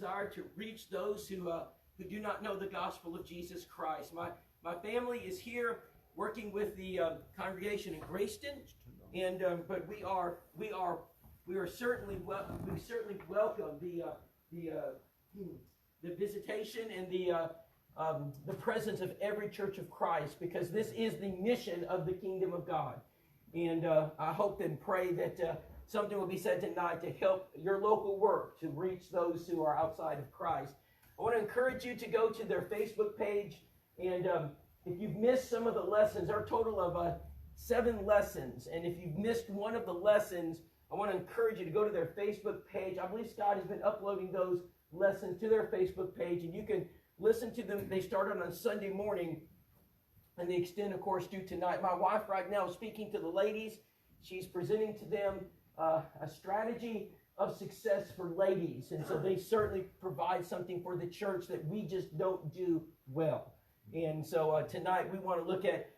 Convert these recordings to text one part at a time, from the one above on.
desire to reach those who do not know the gospel of Jesus Christ. My family is here working with the congregation in Grayston, and but we certainly welcome the visitation and the presence of every Church of Christ, because this is the mission of the kingdom of God. And I hope and pray that something will be said tonight to help your local work to reach those who are outside of Christ. I want to encourage you to go to their Facebook page, and if you've missed some of the lessons, our total of 7 lessons, and if you've missed one of the lessons, I want to encourage you to go to their Facebook page. I believe Scott has been uploading those lessons to their Facebook page, and you can listen to them. They started on Sunday morning, and they extend, of course, to tonight. My wife right now is speaking to the ladies. She's presenting to them a strategy of success for ladies, and so they certainly provide something for the church that we just don't do well. And so tonight we want to look at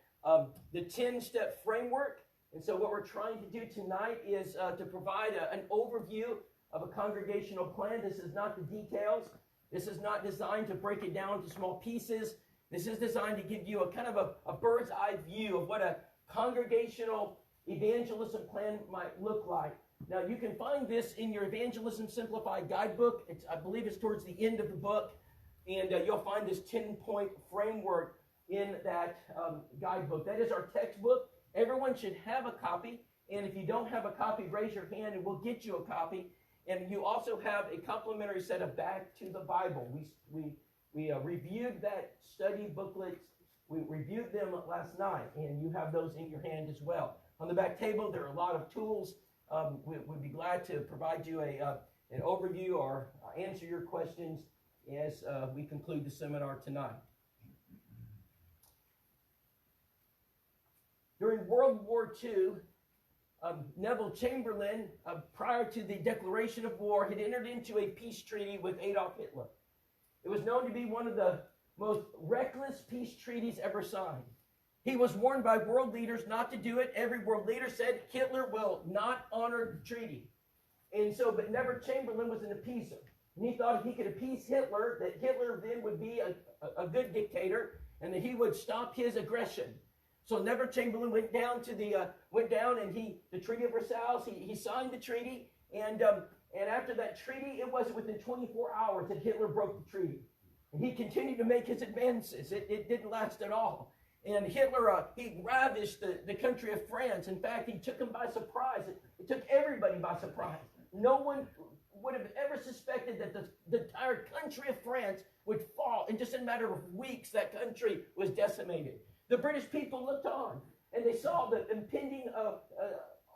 the 10-step framework. And so what we're trying to do tonight is to provide an overview of a congregational plan. This is not the details. This is not designed to break it down to small pieces. This is designed to give you a kind of a bird's eye view of what a congregational evangelism plan might look like. Now, you can find this in your Evangelism Simplified guidebook. I believe it's towards the end of the book. And you'll find this 10-point framework in that guidebook. That is our textbook. Everyone should have a copy. And if you don't have a copy, raise your hand and we'll get you a copy. And you also have a complimentary set of Back to the Bible. We reviewed that study booklet. We reviewed them last night, and you have those in your hand as well. On the back table, there are a lot of tools. We'd be glad to provide you an overview or answer your questions as we conclude the seminar tonight. During World War II, Neville Chamberlain, prior to the declaration of war, had entered into a peace treaty with Adolf Hitler. It was known to be one of the most reckless peace treaties ever signed. He was warned by world leaders not to do it. Every world leader said Hitler will not honor the treaty. And so, but Neville Chamberlain was an appeaser. And he thought if he could appease Hitler, that Hitler then would be a good dictator and that he would stop his aggression. So Neville Chamberlain went down and the Treaty of Versailles, he signed the treaty, and after that treaty, it wasn't within 24 hours that Hitler broke the treaty. And he continued to make his advances. It didn't last at all. And Hitler, he ravished the country of France. In fact, he took them by surprise. It took everybody by surprise. No one would have ever suspected that the entire country of France would fall. In just a matter of weeks, that country was decimated. The British people looked on, and they saw the impending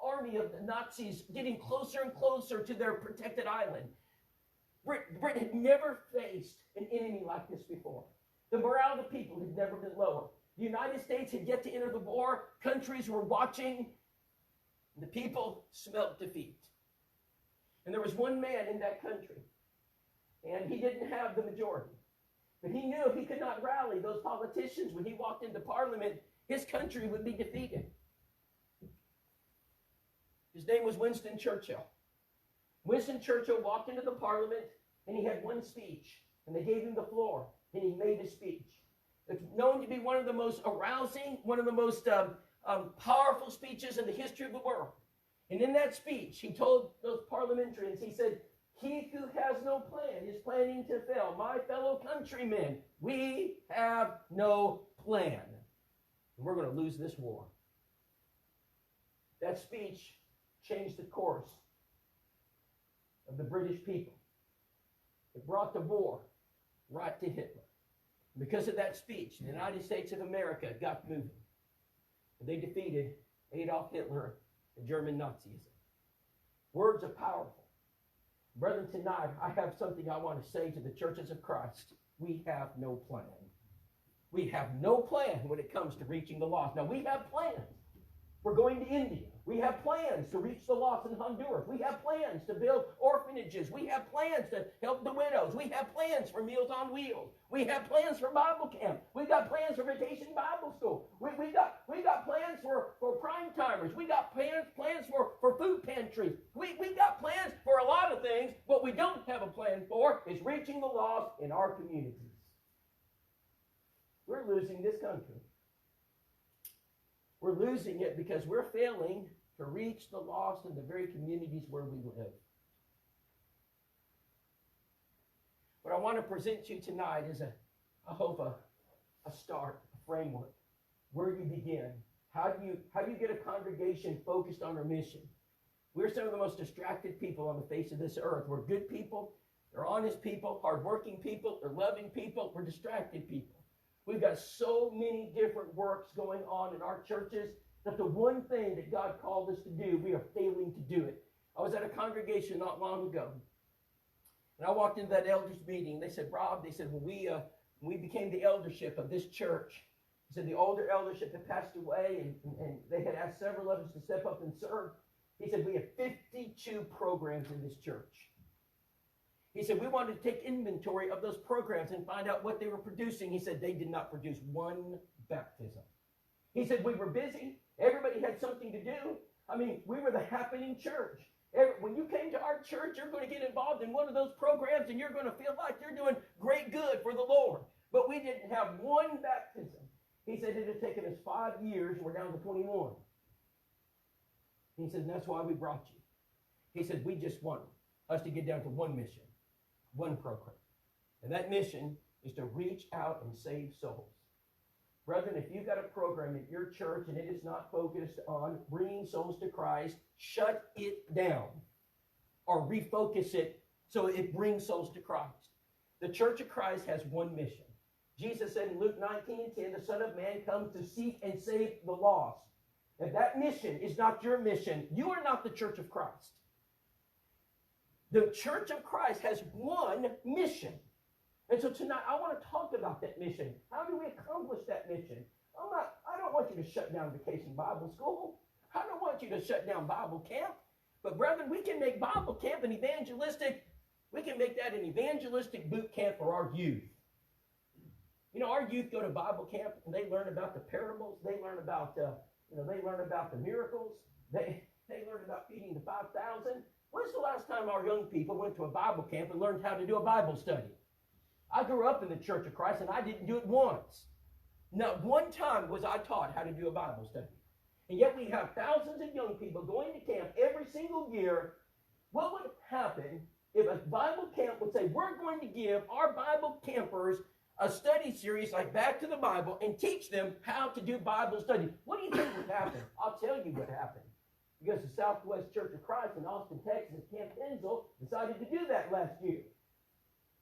army of the Nazis getting closer and closer to their protected island. Britain had never faced an enemy like this before. The morale of the people had never been lower. The United States had yet to enter the war. Countries were watching. The people smelt defeat. And there was one man in that country, and he didn't have the majority. But he knew if he could not rally those politicians when he walked into Parliament, his country would be defeated. His name was Winston Churchill. Winston Churchill walked into the Parliament, and he had one speech, and they gave him the floor, and he made a speech. It's known to be one of the most arousing, one of the most powerful speeches in the history of the world. And in that speech, he told those parliamentarians, he said, "He who has no plan is planning to fail. My fellow countrymen, we have no plan. And we're going to lose this war." That speech changed the course of the British people. It brought the war right to Hitler. Because of that speech, the United States of America got moving. And they defeated Adolf Hitler and German Nazism. Words are powerful. Brethren, tonight I have something I want to say to the churches of Christ. We have no plan. We have no plan when it comes to reaching the lost. Now, we have plans. We're going to India. We have plans to reach the lost in Honduras. We have plans to build orphanages. We have plans to help the widows. We have plans for Meals on Wheels. We have plans for Bible camp. We've got plans for Vacation Bible School. We got plans for prime timers. We got plans for food pantries. We got plans for a lot of things. What we don't have a plan for is reaching the lost in our communities. We're losing this country. We're losing it because we're failing to reach the lost in the very communities where we live. What I want to present to you tonight is a start, a framework. Where you begin. How do you get a congregation focused on our mission? We're some of the most distracted people on the face of this earth. We're good people. They're honest people, hardworking people. They're loving people. We're distracted people. We've got so many different works going on in our churches that the one thing that God called us to do, we are failing to do it. I was at a congregation not long ago, and I walked into that elders meeting. They said, Rob, when we became the eldership of this church, he said the older eldership had passed away, and they had asked several of us to step up and serve. He said, we have 52 programs in this church. He said, we wanted to take inventory of those programs and find out what they were producing. He said, they did not produce one baptism. He said, we were busy. Everybody had something to do. I mean, we were the happening church. When you came to our church, you're going to get involved in one of those programs, and you're going to feel like you're doing great good for the Lord. But we didn't have one baptism. He said, it had taken us 5 years, and we're down to 21. He said, and that's why we brought you. He said, we just want us to get down to one mission. One program. And that mission is to reach out and save souls. Brethren, if you've got a program at your church and it is not focused on bringing souls to Christ, shut it down or refocus it so it brings souls to Christ. The Church of Christ has one mission. Jesus said in Luke 19:10, the Son of Man comes to seek and save the lost. If that mission is not your mission, you are not the Church of Christ. The Church of Christ has one mission. And so tonight, I want to talk about that mission. How do we accomplish that mission? I don't want you to shut down Vacation Bible School. I don't want you to shut down Bible camp. But brethren, we can make Bible camp an evangelistic, we can make that an evangelistic boot camp for our youth. You know, our youth go to Bible camp and they learn about the parables. They learn about, they learn about the miracles. They learn about feeding the 5,000. When's the last time our young people went to a Bible camp and learned how to do a Bible study? I grew up in the Church of Christ, and I didn't do it once. Not one time was I taught how to do a Bible study. And yet we have thousands of young people going to camp every single year. What would happen if a Bible camp would say, we're going to give our Bible campers a study series like Back to the Bible and teach them how to do Bible study? What do you think would happen? I'll tell you what happened. Because the Southwest Church of Christ in Austin, Texas, Camp Enzel, decided to do that last year.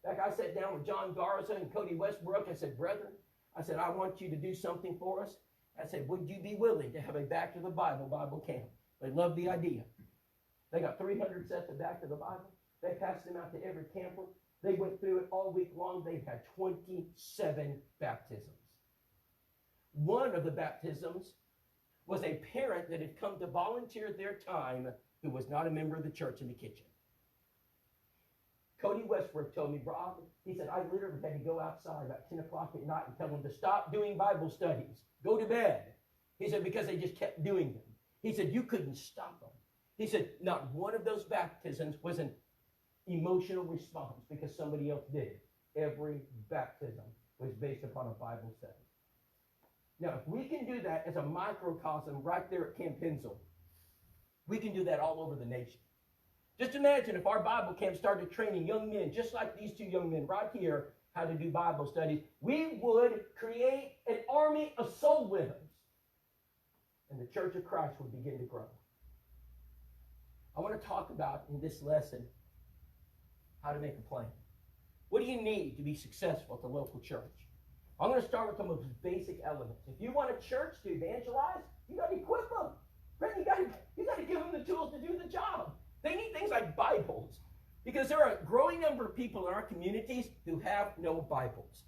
In fact, I sat down with John Garza and Cody Westbrook. I said, brethren, I want you to do something for us. I said, would you be willing to have a Back to the Bible camp? They loved the idea. They got 300 sets of Back to the Bible. They passed them out to every camper. They went through it all week long. They had 27 baptisms. One of the baptisms was a parent that had come to volunteer their time who was not a member of the church in the kitchen. Cody Westbrook told me, Rob, he said, I literally had to go outside about 10 o'clock at night and tell them to stop doing Bible studies. Go to bed. He said, because they just kept doing them. He said, you couldn't stop them. He said, not one of those baptisms was an emotional response because somebody else did it. Every baptism was based upon a Bible study. Now, if we can do that as a microcosm right there at Camp Enzel, we can do that all over the nation. Just imagine if our Bible camp started training young men, just like these two young men right here, how to do Bible studies. We would create an army of soul winners. And the Church of Christ would begin to grow. I want to talk about in this lesson how to make a plan. What do you need to be successful at the local church? I'm going to start with the most basic elements. If you want a church to evangelize, you got to equip them. You got to give them the tools to do the job. They need things like Bibles, because there are a growing number of people in our communities who have no Bibles.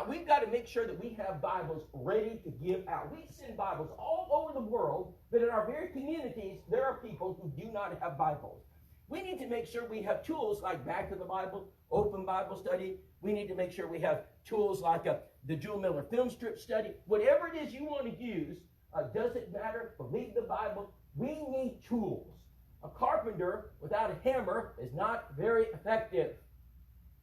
we've got to make sure that we have Bibles ready to give out. We send Bibles all over the world, but in our very communities, there are people who do not have Bibles. We need to make sure we have tools like Back to the Bible, Open Bible Study. We need to make sure we have tools like the Jewel Miller Film Strip Study. Whatever it is you want to use, doesn't matter. Believe the Bible. We need tools. A carpenter without a hammer is not very effective.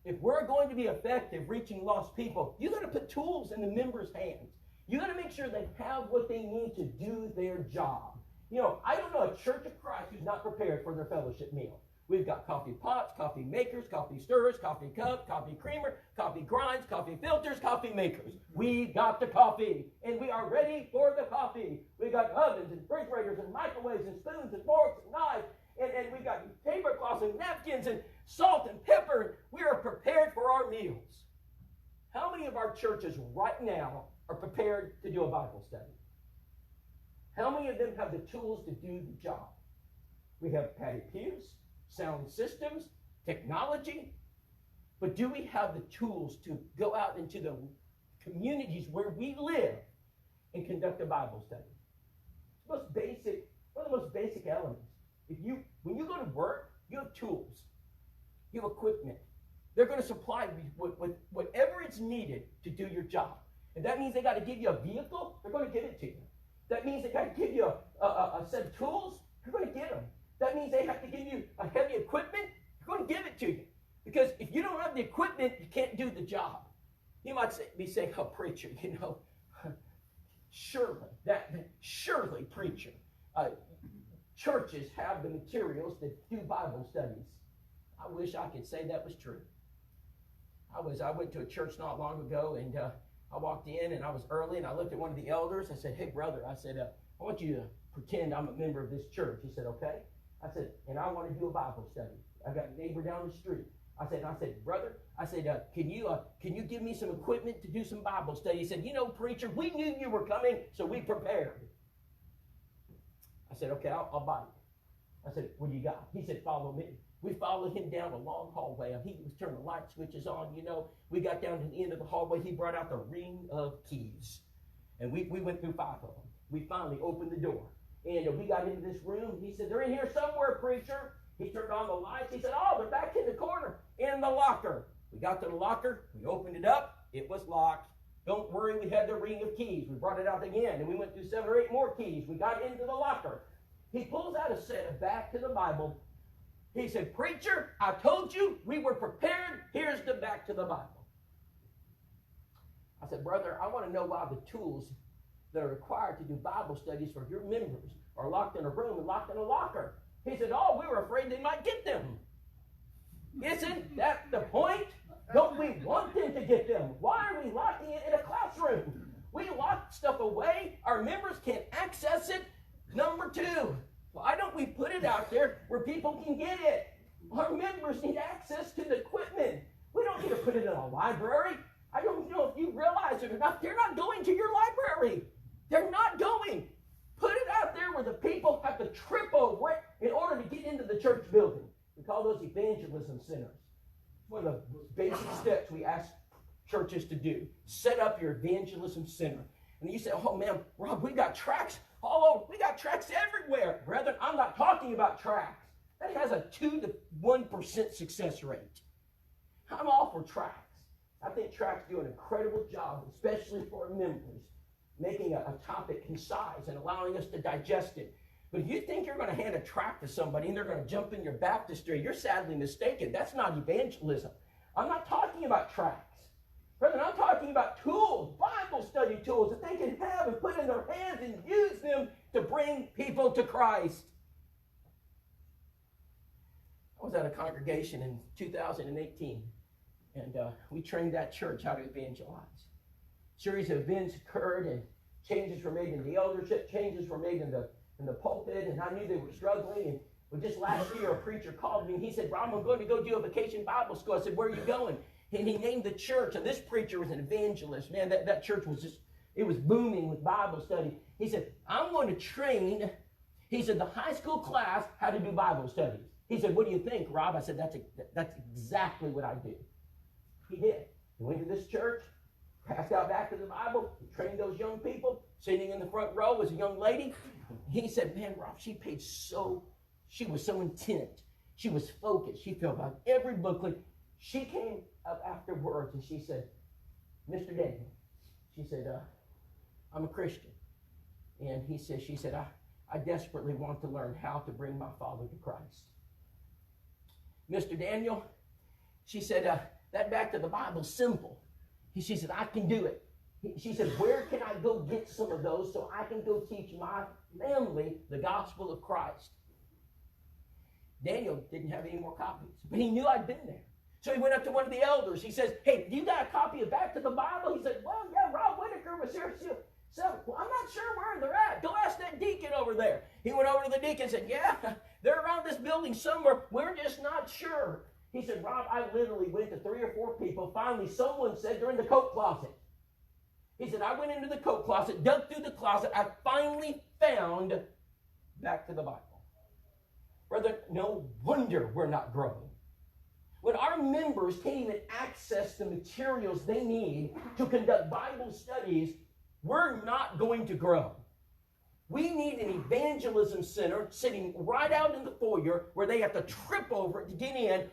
If we're going to be effective reaching lost people, you got to put tools in the members' hands. You got to make sure they have what they need to do their job. You know, I don't know a church of Christ who's not prepared for their fellowship meal. We've got coffee pots, coffee makers, coffee stirrers, coffee cup, coffee creamer, coffee grinds, coffee filters, coffee makers. We got the coffee, and we are ready for the coffee. We got ovens and refrigerators and microwaves and spoons and forks and knives, and we got tablecloths and napkins and salt and pepper. We are prepared for our meals. How many of our churches right now are prepared to do a Bible study? How many of them have the tools to do the job? We have padded pews, sound systems, technology, but do we have the tools to go out into the communities where we live and conduct a Bible study? It's one of the most basic elements. When you go to work, you have tools, you have equipment. They're going to supply you with whatever it's needed to do your job. And that means they got to give you a vehicle, they're going to give it to you. That means they got to give you a set of tools, you're going to get them. That means they have to give you a heavy equipment, you're going to give it to you. Because if you don't have the equipment, you can't do the job. You might be saying, oh, preacher, you know, surely, preacher, churches have the materials to do Bible studies. I wish I could say that was true. I went to a church not long ago, and I walked in, and I was early, and I looked at one of the elders. I said, hey, brother, I said, I want you to pretend I'm a member of this church. He said, okay. I said, and I want to do a Bible study. I got a neighbor down the street. I said, brother, I said, can you give me some equipment to do some Bible study? He said, you know, preacher, we knew you were coming, so we prepared. I said, okay, I'll buy it. I said, what do you got? He said, follow me. We followed him down a long hallway. He was turning the light switches on, you know. We got down to the end of the hallway. He brought out the ring of keys. And we went through 5 of them. We finally opened the door. And we got into this room. He said, they're in here somewhere, preacher. He turned on the lights. He said, oh, they're back in the corner, in the locker. We got to the locker. We opened it up. It was locked. Don't worry, we had the ring of keys. We brought it out again. And we went through 7 or 8 more keys. We got into the locker. He pulls out a set of Back to the Bible. He said, preacher, I told you we were prepared. Here's the Back to the Bible. I said, brother, I want to know why the tools that are required to do Bible studies for your members are locked in a room and locked in a locker. He said, oh, we were afraid they might get them. Isn't that the point? Don't we want them to get them? Why are we locking it in a classroom? We lock stuff away. Our members can't access it. Number 2, why don't we put it out there where people can get it? Our members need access to the equipment. We don't need to put it in a library. I don't know if you realize it or not. They're not going to your library. They're not going. Put it out there where the people have to trip over it in order to get into the church building. We call those evangelism centers. One of the basic steps we ask churches to do. Set up your evangelism center. And you say, oh man, Rob, we got tracts all over. We got tracts everywhere. Brethren, I'm not talking about tracts. That has a 2 to 1% success rate. I'm all for tracts. I think tracts do an incredible job, especially for members, making a topic concise and allowing us to digest it. But if you think you're going to hand a tract to somebody and they're going to jump in your baptistry, you're sadly mistaken. That's not evangelism. I'm not talking about tracts. Brethren, I'm talking about tools, Bible study tools that they can have and put in their hands and use them to bring people to Christ. I was at a congregation in 2018, and we trained that church how to evangelize. A series of events occurred, and changes were made in the eldership, changes were made in the pulpit, and I knew they were struggling. And just last year, a preacher called me, and he said, Rob, I'm going to go do a vacation Bible school. I said, where are you going? And he named the church, and this preacher was an evangelist. Man, that church was it was booming with Bible study. He said, I'm going to train, he said, the high school class how to do Bible studies. He said, what do you think, Rob? I said, that's exactly what I do. He did. He went to this church. passed out back to the Bible, trained those young people. Sitting in the front row was a young lady. He said, man, Rob, she was so intent. She was focused. She filled out every booklet. She came up afterwards and she said, Mr. Daniel, she said, I'm a Christian. And she said, I desperately want to learn how to bring my father to Christ. Mr. Daniel, she said, that back to the Bible's simple. She said, I can do it. She said, where can I go get some of those so I can go teach my family the gospel of Christ? Daniel didn't have any more copies, but he knew I'd been there. So he went up to one of the elders. He says, hey, do you got a copy of Back to the Bible? He said, well, yeah, Rob Whitacre was here. So, well, I'm not sure where they're at. Go ask that deacon over there. He went over to the deacon and said, yeah, they're around this building somewhere. We're just not sure. He said, Rob, I literally went to 3 or 4 people. Finally, someone said they're in the coat closet. He said, I went into the coat closet, dug through the closet. I finally found Back to the Bible. Brother, no wonder we're not growing. When our members can't even access the materials they need to conduct Bible studies, we're not going to grow. We need an evangelism center sitting right out in the foyer where they have to trip over to get in,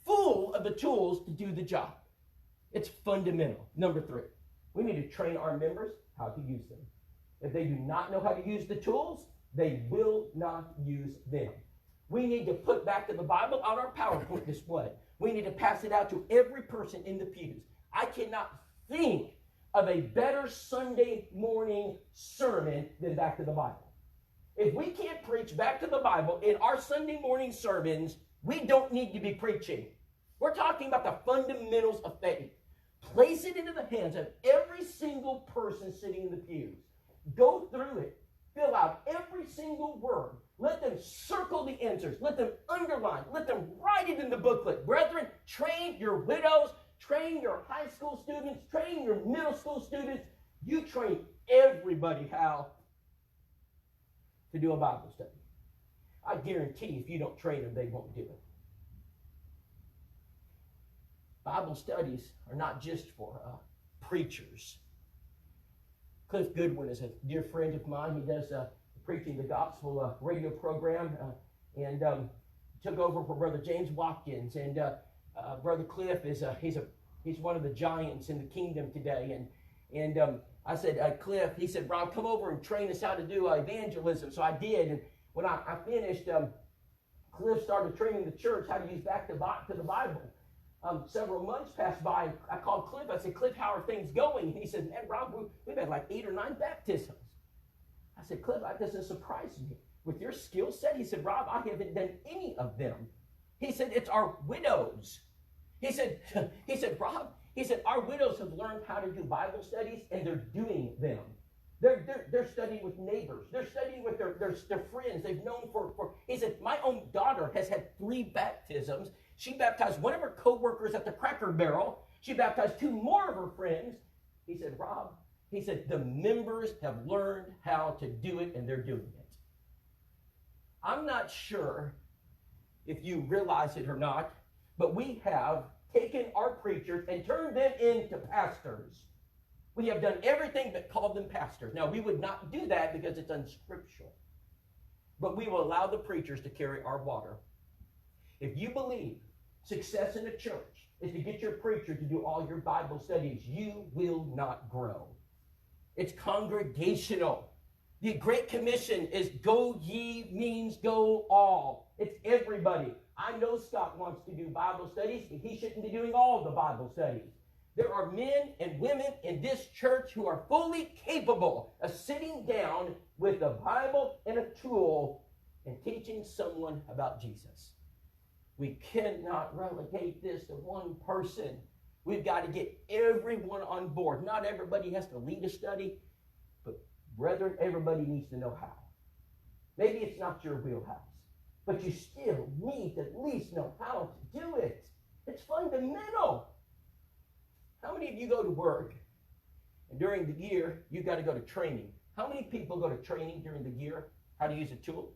full of the tools to do the job. It's fundamental. Number 3, we need to train our members how to use them. If they do not know how to use the tools, they will not use them. We need to put Back to the Bible on our PowerPoint display. We need to pass it out to every person in the pews. I cannot think of a better Sunday morning sermon than Back to the Bible. If we can't preach Back to the Bible in our Sunday morning sermons, we don't need to be preaching. We're talking about the fundamentals of faith. Place it into the hands of every single person sitting in the pews. Go through it. Fill out every single word. Let them circle the answers. Let them underline. Let them write it in the booklet. Brethren, train your widows. Train your high school students. Train your middle school students. You train everybody how to do a Bible study. I guarantee if you don't train them, they won't do it. Bible studies are not just for preachers. Cliff Goodwin is a dear friend of mine. He does Preaching the Gospel radio program and took over for Brother James Watkins. And Brother Cliff is he's one of the giants in the kingdom today. And I said, Cliff, he said, Rob, come over and train us how to do evangelism. So I did. And when I finished, Cliff started training the church how to use Back to the Bible. Several months passed by. I called Cliff. I said, Cliff, how are things going? And he said, man, Rob, we've had like 8 or 9 baptisms. I said, Cliff, that doesn't surprise me. With your skill set, he said, Rob, I haven't done any of them. He said, it's our widows. He said, Rob, he said, our widows have learned how to do Bible studies, and they're doing them. They're studying with neighbors. They're studying with their friends they've known for. He said, my own daughter has had 3 baptisms. She baptized one of her co-workers at the Cracker Barrel. She baptized 2 more of her friends. He said, Rob, he said, the members have learned how to do it, and they're doing it. I'm not sure if you realize it or not, but we have taken our preachers and turned them into pastors. We have done everything but called them pastors. Now, we would not do that because it's unscriptural. But we will allow the preachers to carry our water. If you believe success in a church is to get your preacher to do all your Bible studies, you will not grow. It's congregational. The Great Commission is go ye means go all. It's everybody. I know Scott wants to do Bible studies, but he shouldn't be doing all the Bible studies. There are men and women in this church who are fully capable of sitting down with a Bible and a tool and teaching someone about Jesus. We cannot relegate this to one person. We've got to get everyone on board. Not everybody has to lead a study, but brethren, everybody needs to know how. Maybe it's not your wheelhouse, but you still need to at least know how to do it. It's fundamental. How many of you go to work and during the year you've got to go to training? How many people go to training during the year how to use a tool?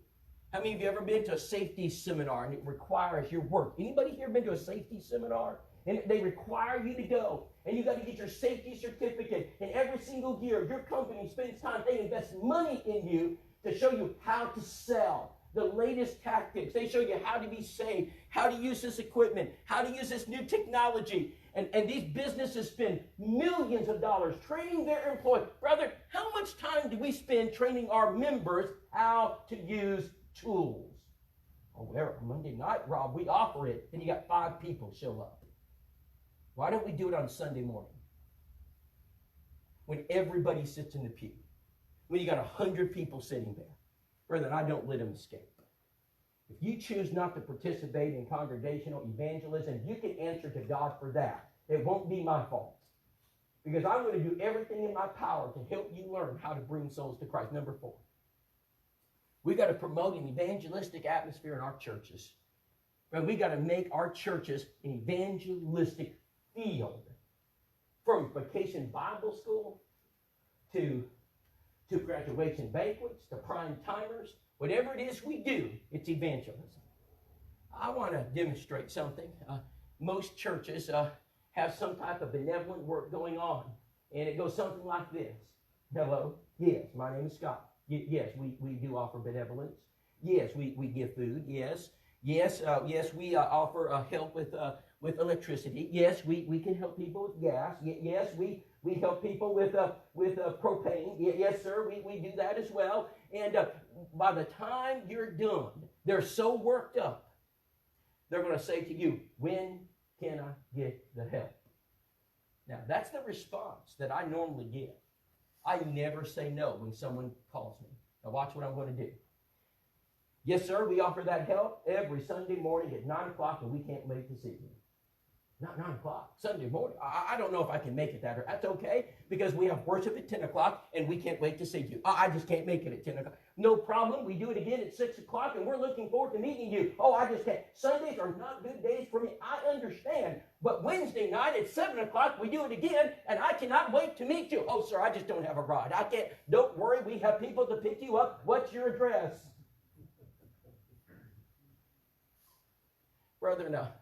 How many of you ever been to a safety seminar and it requires your work? Anybody here been to a safety seminar? And they require you to go. And you got to get your safety certificate. And every single year, your company spends time. They invest money in you to show you how to sell. The latest tactics. They show you how to be safe, how to use this equipment, how to use this new technology. And these businesses spend millions of dollars training their employees. Brother, how much time do we spend training our members how to use tools? Oh, well, Monday night, Rob, we offer it, and you got 5 people show up. Why don't we do it on Sunday morning? When everybody sits in the pew. When you got 100 people sitting there. Brethren, I don't let them escape. If you choose not to participate in congregational evangelism, you can answer to God for that. It won't be my fault. Because I'm going to do everything in my power to help you learn how to bring souls to Christ. Number 4. We've got to promote an evangelistic atmosphere in our churches. And we got to make our churches an evangelistic field. From vacation Bible school to graduation banquets, to prime timers, whatever it is we do, it's evangelism. I want to demonstrate something. Most churches have some type of benevolent work going on, and it goes something like this. Hello, yes, my name is Scott. Yes, we do offer benevolence. Yes, we give food. Yes, we offer help with electricity. Yes, we can help people with gas. Yes, we help people with propane. Yes, sir, we do that as well. And by the time you're done, they're so worked up, they're going to say to you, when can I get the help? Now, that's the response that I normally get. I never say no when someone calls me. Now, watch what I'm going to do. Yes, sir, we offer that help every Sunday morning at 9 o'clock, and we can't wait to see you. Not 9 o'clock, Sunday morning. I don't know if I can make it that. That's okay, because we have worship at 10 o'clock, and we can't wait to see you. I just can't make it at 10 o'clock. No problem. We do it again at 6 o'clock, and we're looking forward to meeting you. Oh, I just can't. Sundays are not good days for me. I understand. But Wednesday night at 7 o'clock, we do it again, and I cannot wait to meet you. Oh, sir, I just don't have a ride. I can't. Don't worry. We have people to pick you up. What's your address? Brother, now,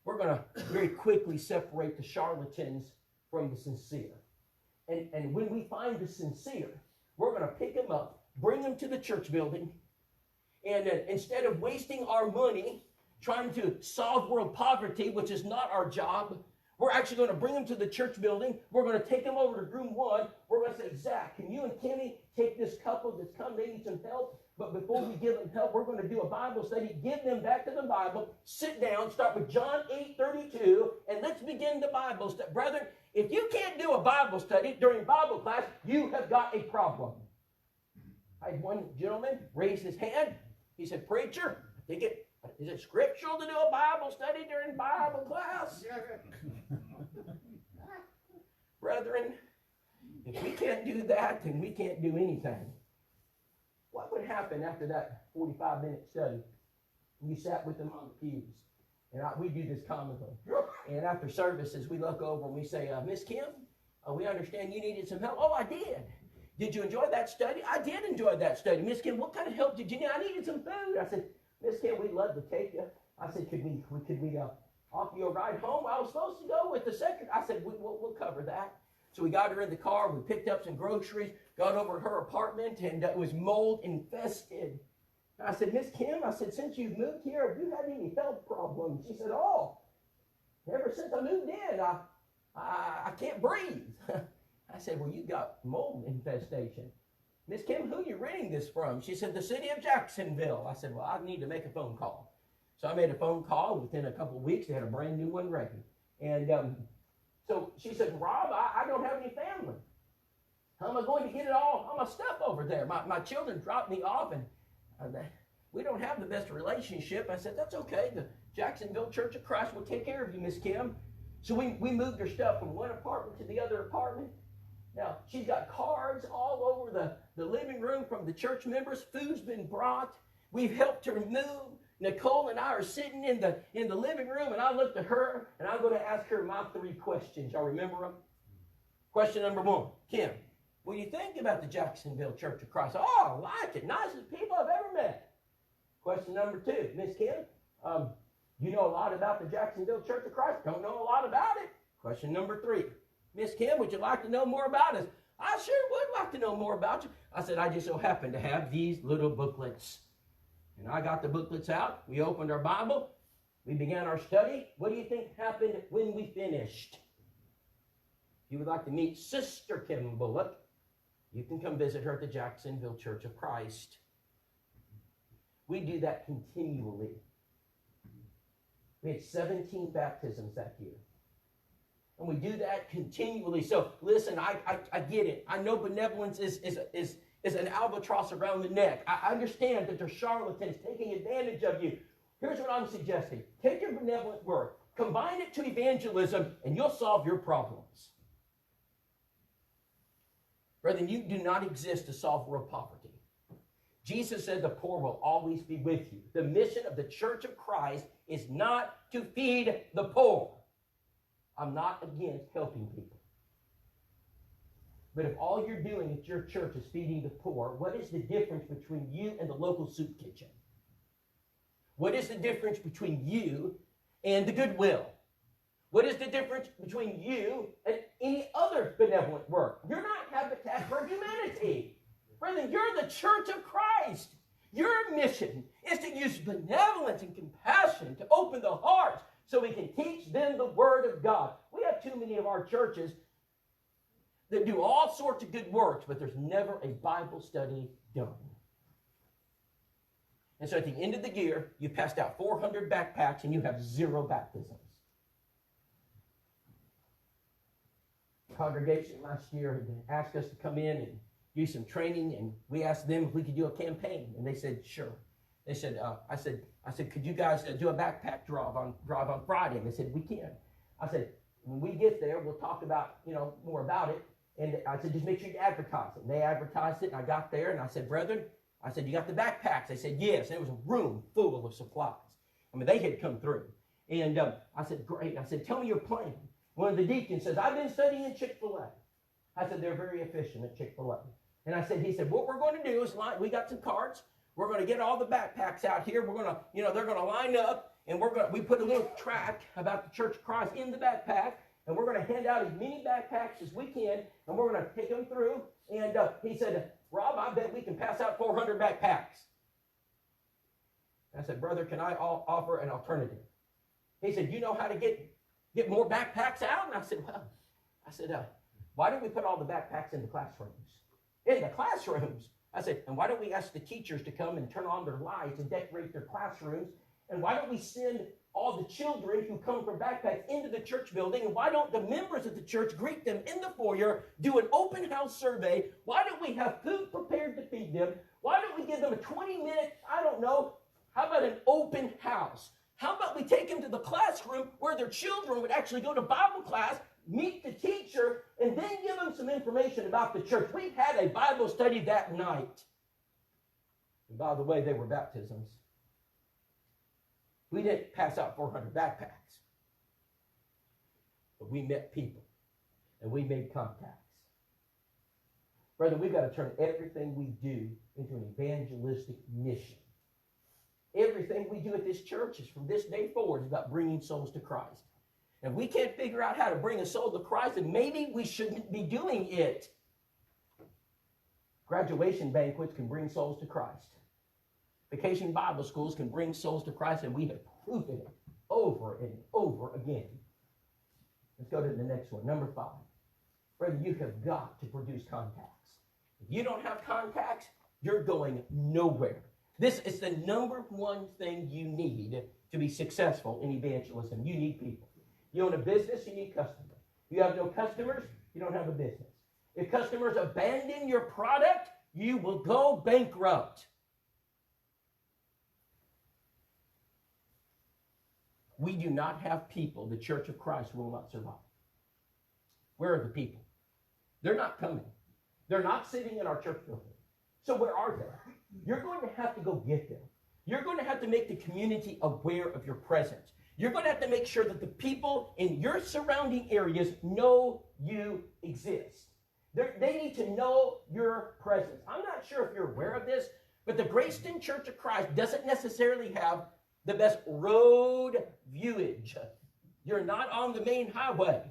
we're going to very quickly separate the charlatans from the sincere. And when we find the sincere, we're going to pick them up, bring them to the church building, and instead of wasting our money trying to solve world poverty, which is not our job, we're actually going to bring them to the church building. We're going to take them over to room 1. We're going to say, Zach, can you and Kimmy take this couple that's come? They need some help. But before we give them help, we're going to do a Bible study, give them back to the Bible, sit down, start with John 8:32, and let's begin the Bible study. Brethren, if you can't do a Bible study during Bible class, you have got a problem. I had one gentleman raise his hand. He said, preacher, is it scriptural to do a Bible study during Bible class? Brethren, if we can't do that, then we can't do anything. What would happen after that 45-minute study? You sat with them on the pews. And we do this commonly. And after services, we look over and we say, Miss Kim, we understand you needed some help. Oh, I did. Did you enjoy that study? I did enjoy that study. Miss Kim, what kind of help did you need? I needed some food. I said, Miss Kim, we'd love to take you. I said, could we offer you a ride home? I was supposed to go with the secretary. I said, we'll cover that. So we got her in the car. We picked up some groceries, got over to her apartment, and it was mold infested. And I said, Miss Kim, I said, since you've moved here, have you had any health problems? She said, oh, ever since I moved in, I can't breathe. I said, well, you got mold infestation. Miss Kim, who are you renting this from? She said, the city of Jacksonville. I said, well, I need to make a phone call. So I made a phone call. Within a couple of weeks, they had a brand new one ready. And so she said, Rob, I don't have any family. How am I going to get it all my stuff over there? My children dropped me off, and we don't have the best relationship. I said, that's okay. The Jacksonville Church of Christ will take care of you, Miss Kim. So we moved her stuff from one apartment to the other apartment. Now, she's got cards all over the living room from the church members. Food's been brought. We've helped her move. Nicole and I are sitting in the living room, and I looked at her, and I'm going to ask her my 3 questions. Y'all remember them? Question number 1, Kim, what do you think about the Jacksonville Church of Christ? Oh, I like it. Nicest people I've ever met. Question number 2, Miss Kim, You know a lot about the Jacksonville Church of Christ? Don't know a lot about it. Question number 3. Miss Kim, would you like to know more about us? I sure would like to know more about you. I said, I just so happen to have these little booklets. And I got the booklets out. We opened our Bible. We began our study. What do you think happened when we finished? If you would like to meet Sister Kim Bullock, you can come visit her at the Jacksonville Church of Christ. We do that continually. We had 17 baptisms that year. And we do that continually. So listen, I get it. I know benevolence is an albatross around the neck. I understand that there's charlatans taking advantage of you. Here's what I'm suggesting. Take your benevolent work, combine it to evangelism, and you'll solve your problems. Brethren, you do not exist to solve world poverty. Jesus said the poor will always be with you. The mission of the Church of Christ is not to feed the poor. I'm not against helping people. But if all you're doing at your church is feeding the poor, what is the difference between you and the local soup kitchen? What is the difference between you and the Goodwill? What is the difference between you and any other benevolent work? You're not Habitat for Humanity. Brethren, you're the Church of Christ. Your mission is to use benevolence and compassion to open the hearts so we can teach them the Word of God. We have too many of our churches that do all sorts of good works, but there's never a Bible study done. And so at the end of the year, you passed out 400 backpacks and you have 0 baptisms. The congregation last year had asked us to come in and do some training, and we asked them if we could do a campaign, and they said, sure. They said, I said, could you guys do a backpack drive on Friday? And they said, we can. I said, when we get there, we'll talk about, more about it. And I said, just make sure you advertise it. And they advertised it, and I got there, and I said, brethren, you got the backpacks? They said, yes. And it was a room full of supplies. I mean, they had come through. And I said, great. I said, tell me your plan. One of the deacons says, I've been studying Chick-fil-A. I said, they're very efficient at Chick-fil-A. And he said, what we're going to do is, we got some cards. We're going to get all the backpacks out here. We're going to, they're going to line up, and we put a little tract about the Church of Christ in the backpack, and we're going to hand out as many backpacks as we can, and we're going to take them through. And he said, Rob, I bet we can pass out 400 backpacks. I said, brother, can I offer an alternative? He said, you know how to get more backpacks out? And I said, why don't we put all the backpacks in the classrooms? In the classrooms. I said, and why don't we ask the teachers to come and turn on their lights and decorate their classrooms? And why don't we send all the children who come from backpacks into the church building? And why don't the members of the church greet them in the foyer, do an open house survey? Why don't we have food prepared to feed them? Why don't we give them a 20-minute, how about an open house? How about we take them to the classroom where their children would actually go to Bible class, meet the teacher, and then give them some information about the church? We had a Bible study that night. And by the way, they were baptisms. We didn't pass out 400 backpacks. But we met people, and we made contacts. Brother, we've got to turn everything we do into an evangelistic mission. Everything we do at this church is from this day forward is about bringing souls to Christ. And we can't figure out how to bring a soul to Christ, and maybe we shouldn't be doing it. Graduation banquets can bring souls to Christ. Vacation Bible schools can bring souls to Christ, and we have proven it over and over again. Let's go to the next one, number 5. Brother, you have got to produce contacts. If you don't have contacts, you're going nowhere. This is the number one thing you need to be successful in evangelism. You need people. You own a business, you need customers. You have no customers, you don't have a business. If customers abandon your product, you will go bankrupt. We do not have people the Church of Christ will not survive. Where are the people? They're not coming. They're not sitting in our church building. So where are they? You're going to have to go get them. You're going to have to make the community aware of your presence. You're going to have to make sure that the people in your surrounding areas know you exist. They need to know your presence. I'm not sure if you're aware of this, but the Greyston Church of Christ doesn't necessarily have the best road viewage. You're not on the main highway.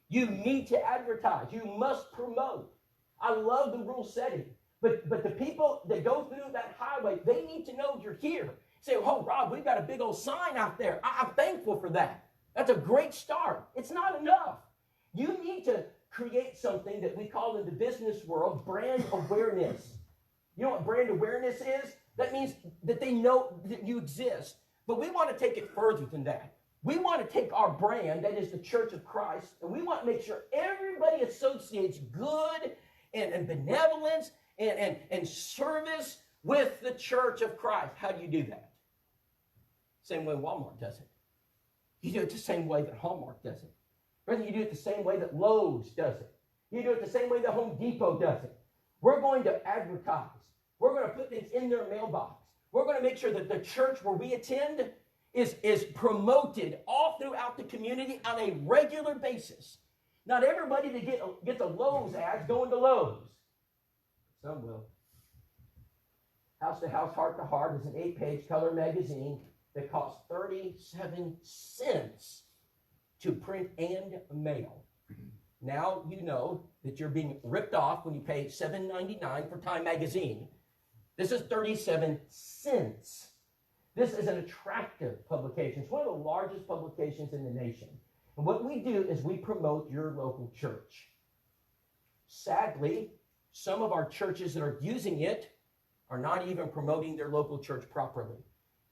You need to advertise. You must promote. I love the rule setting. But the people that go through that highway, they need to know you're here. Say, oh, Rob, we've got a big old sign out there. I'm thankful for that. That's a great start. It's not enough. You need to create something that we call in the business world brand awareness. You know what brand awareness is? That means that they know that you exist. But we want to take it further than that. We want to take our brand, that is the Church of Christ, and we want to make sure everybody associates good and benevolence and service with the Church of Christ. How do you do that? Same way Walmart does it. You do it the same way that Hallmark does it. Brother, you do it the same way that Lowe's does it. You do it the same way that Home Depot does it. We're going to advertise. We're going to put things in their mailbox. We're going to make sure that the church where we attend is promoted all throughout the community on a regular basis. Not everybody that gets a Lowe's ad going to Lowe's. Some will. House to House, Heart to Heart is an 8-page color magazine that costs 37 cents to print and mail. Now you know that you're being ripped off when you pay $7.99 for Time magazine. This is 37 cents. This is an attractive publication. It's one of the largest publications in the nation. And what we do is we promote your local church. Sadly, some of our churches that are using it are not even promoting their local church properly.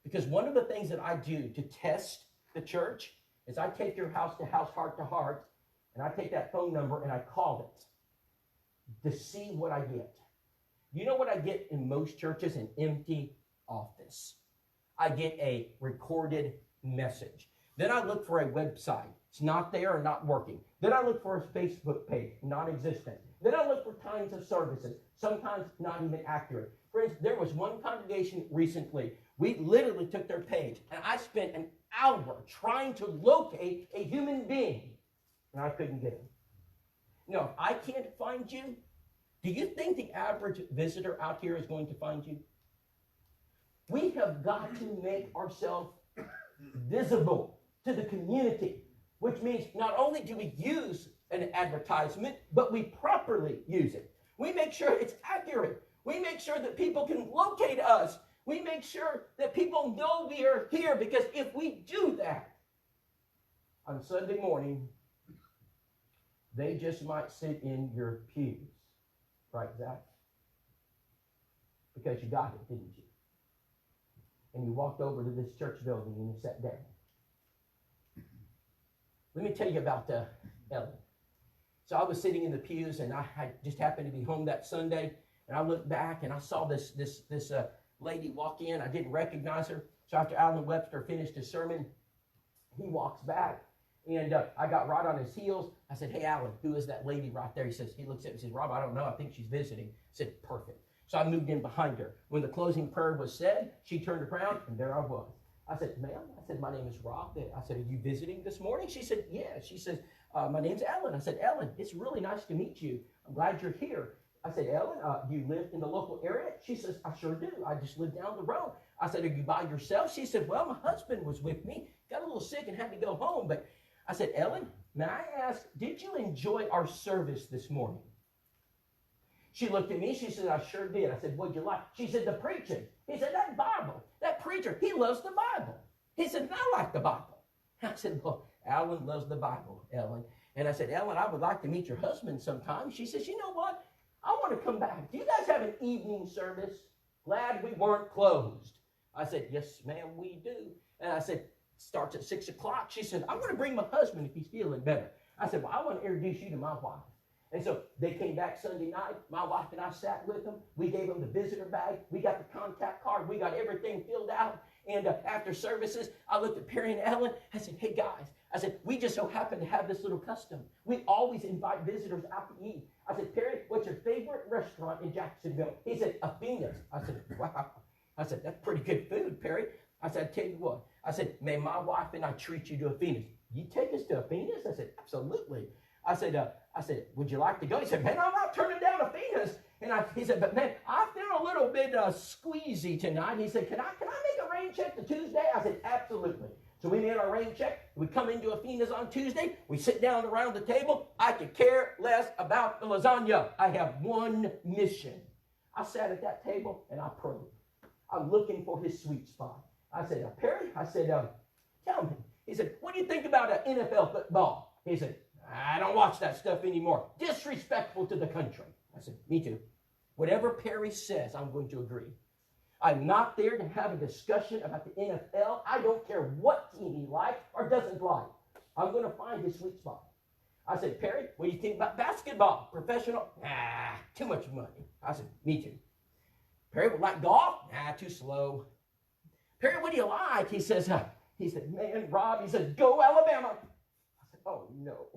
Because one of the things that I do to test the church is I take your house to house, heart to heart, and I take that phone number and I call it to see what I get. You know what I get in most churches? An empty office. I get a recorded message. Then I look for a website. It's not there or not working. Then I look for a Facebook page, non-existent. Then I look for times of services, sometimes not even accurate. Friends, there was one congregation recently. We literally took their page, and I spent an hour trying to locate a human being, and I couldn't get him. Now, if I can't find you, do you think the average visitor out here is going to find you? We have got to make ourselves visible to the community, which means not only do we use an advertisement, but we properly use it. We make sure it's accurate. We make sure that people can locate us. We make sure that people know we are here, because if we do that, on Sunday morning, they just might sit in your pews. Right, Zach? Because you got it, didn't you? And you walked over to this church building and you sat down. Let me tell you about Ellen. So I was sitting in the pews, and I just happened to be home that Sunday, and I looked back and I saw this lady walk in. I didn't recognize her. So after Alan Webster finished his sermon, he walks back, and I got right on his heels. I said, "Hey, Alan, who is that lady right there?" He looks at me and says, "Rob, I don't know. I think she's visiting." I said, "Perfect." So I moved in behind her. When the closing prayer was said, she turned around, and there I was. I said, "Ma'am," I said, "my name is Rob." I said, "Are you visiting this morning?" She said, "Yeah." She says, "My name's Ellen." I said, "Ellen, it's really nice to meet you. I'm glad you're here." I said, "Ellen, do you live in the local area?" She says, "I sure do. I just live down the road." I said, "Are you by yourself?" She said, "Well, my husband was with me. Got a little sick and had to go home." But I said, "Ellen, may I ask, did you enjoy our service this morning?" She looked at me. She said, "I sure did." I said, "What'd you like?" She said, "The preaching." He said, "That Bible, that preacher, he loves the Bible." He said, "And I like the Bible." I said, "Well, Alan loves the Bible, Ellen." And I said, "Ellen, I would like to meet your husband sometime." She says, "You know what? I want to come back. Do you guys have an evening service? Glad we weren't closed." I said, "Yes, ma'am, we do." And I said, "Starts at 6 o'clock. She said, "I want to bring my husband if he's feeling better." I said, "Well, I want to introduce you to my wife." And so they came back Sunday night. My wife and I sat with them. We gave them the visitor bag. We got the contact card. We got everything filled out. And after services, I looked at Perry and Ellen. I said, "Hey, guys," I said, "we just so happen to have this little custom. We always invite visitors out to eat." I said, "Perry, what's your favorite restaurant in Jacksonville?" He said, "Athena's." I said, "Wow." I said, "That's pretty good food, Perry." I said, "I tell you what." I said, "May my wife and I treat you to Athena's." "You take us to Athena's?" I said, "Absolutely." I said, "Would you like to go?" He said, "Man, I'm not turning down Athena's." And he said, "But man, I feel a little bit squeezy tonight." He said, "Can I make rain check the Tuesday? I said, absolutely. So we made our rain check. We come into Athena's on Tuesday. We sit down around the table. I could care less about the lasagna. I have one mission. I sat at that table and I prayed. I'm looking for his sweet spot. I said, Perry, I said, tell me. He said, what do you think about NFL football? He said, I don't watch that stuff anymore. Disrespectful to the country. I said, me too. Whatever Perry says, I'm going to agree. I'm not there to have a discussion about the NFL. I don't care what team he likes or doesn't like. I'm going to find his sweet spot. I said, Perry, what do you think about basketball? Professional? Too much money. I said, me too. Perry would like golf? Too slow. Perry, what do you like? He said, man, Rob, he said, go Alabama. I said, oh, no.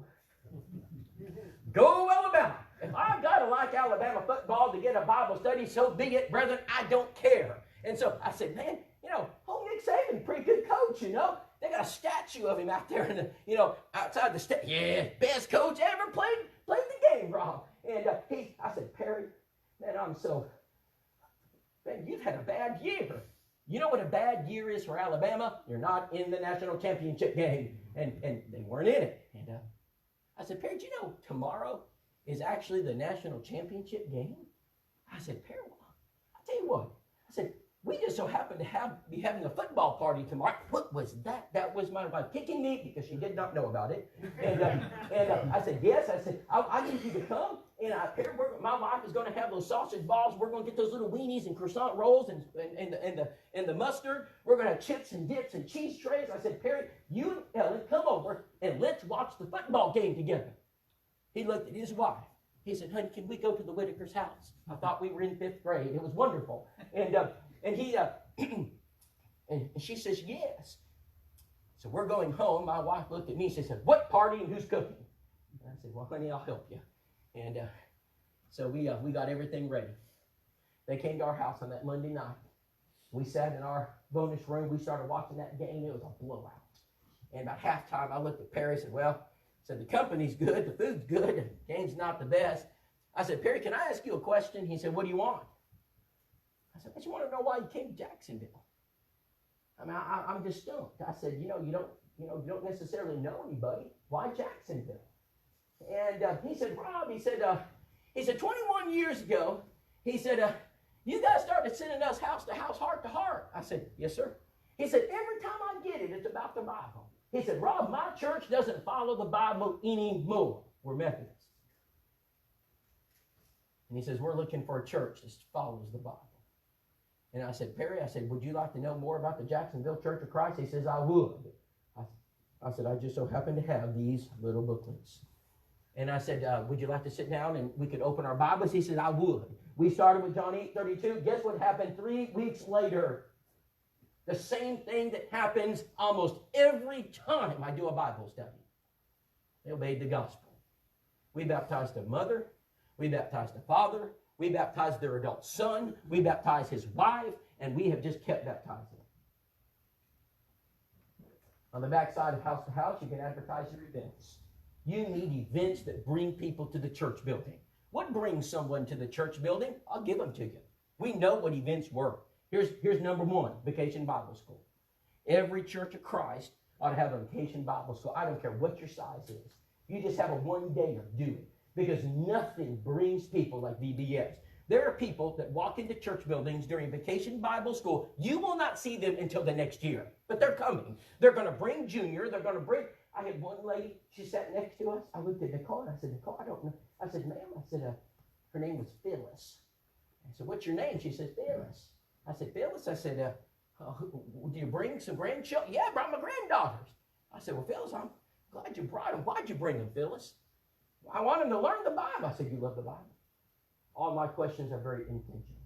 Go Alabama. If I've got to like Alabama football to get a Bible study, so be it, brethren. I don't care. And so I said, man, old Nick Saban, pretty good coach, They got a statue of him out there, outside the state. Yeah, best coach ever played the game, Rob. And I said, Perry, man, man, you've had a bad year. You know what a bad year is for Alabama? You're not in the national championship game. And they weren't in it. And I said, Perry, do you know tomorrow is actually the national championship game? I said, Perry, I'll tell you what. I said, we just so happen to be having a football party tomorrow. What was that? That was my wife kicking me because she did not know about it. And I said, yes. I said, I need you to come. And my wife is going to have those sausage balls. We're going to get those little weenies and croissant rolls and the mustard. We're going to have chips and dips and cheese trays. I said, Perry, you and Ellen, come over and let's watch the football game together. He looked at his wife. He said, honey, can we go to the Whitacre's house? I thought we were in 5th grade. It was wonderful. And he and she says, yes. So we're going home. My wife looked at me. She said, what party and who's cooking? And I said, well, honey, I'll help you. And so we got everything ready. They came to our house on that Monday night. We sat in our bonus room. We started watching that game. It was a blowout. And about halftime, I looked at Perry and said, well, the company's good, the food's good, the game's not the best. I said, Perry, can I ask you a question? He said, what do you want? I said, I just want to know why you came to Jacksonville. I mean, I'm just stumped. I said, you don't necessarily know anybody. Why Jacksonville? And he said, Rob, he said, 21 years ago, he said, you guys started sending us house to house, heart to heart. I said, yes, sir. He said, every time I get it, it's about the Bible. He said, Rob, my church doesn't follow the Bible anymore. We're Methodists. And he says, we're looking for a church that follows the Bible. And I said, Perry, would you like to know more about the Jacksonville Church of Christ? He says, I would. I said, I just so happen to have these little booklets. And I said, would you like to sit down and we could open our Bibles? He said, I would. We started with John 8:32. Guess what happened 3 weeks later? The same thing that happens almost every time I do a Bible study. They obeyed the gospel. We baptized a mother. We baptized a father. We baptized their adult son. We baptized his wife. And we have just kept baptizing. On the backside of House to House, you can advertise your events. You need events that bring people to the church building. What brings someone to the church building? I'll give them to you. We know what events were. Here's number one, Vacation Bible School. Every Church of Christ ought to have a Vacation Bible School. I don't care what your size is. You just have a one-dayer, do it. Because nothing brings people like VBS. There are people that walk into church buildings during Vacation Bible School. You will not see them until the next year. But they're coming. They're going to bring Junior. They're going to bring... I had one lady, she sat next to us. I looked at Nicole and I said, Nicole, I don't know. I said, ma'am, her name was Phyllis. I said, what's your name? She said, Phyllis. I said, Phyllis, do you bring some grandchildren? Yeah, I brought my granddaughters. I said, well, Phyllis, I'm glad you brought them. Why'd you bring them, Phyllis? I want them to learn the Bible. I said, you love the Bible? All my questions are very intentional.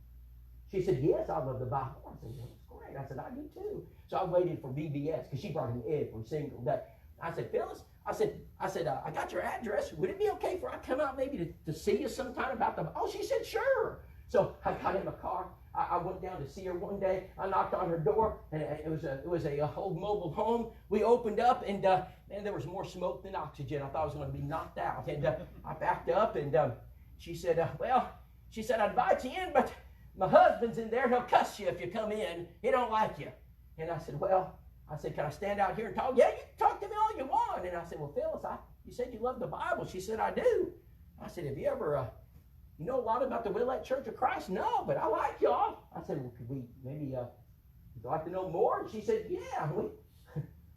She said, yes, I love the Bible. I said, well, that's great. I said, I do too. So I waited for VBS because she brought him every single day. I said, Phyllis, I got your address. Would it be okay if I come out maybe to see you sometime about the... Oh, she said, sure. So I got in my car. I went down to see her one day. I knocked on her door, and it was a old mobile home. We opened up, and man, there was more smoke than oxygen. I thought I was going to be knocked out. And I backed up, and she said, I'd invite you in, but my husband's in there, and he'll cuss you if you come in. He don't like you. And I said, well, I said, can I stand out here and talk? Yeah, you can talk to me all you want. And I said, well, Phyllis, you said you love the Bible. She said, I do. I said, have you ever, you know a lot about the Whitacre Church of Christ? No, but I like y'all. I said, well, could we maybe, would you like to know more? And she said, yeah.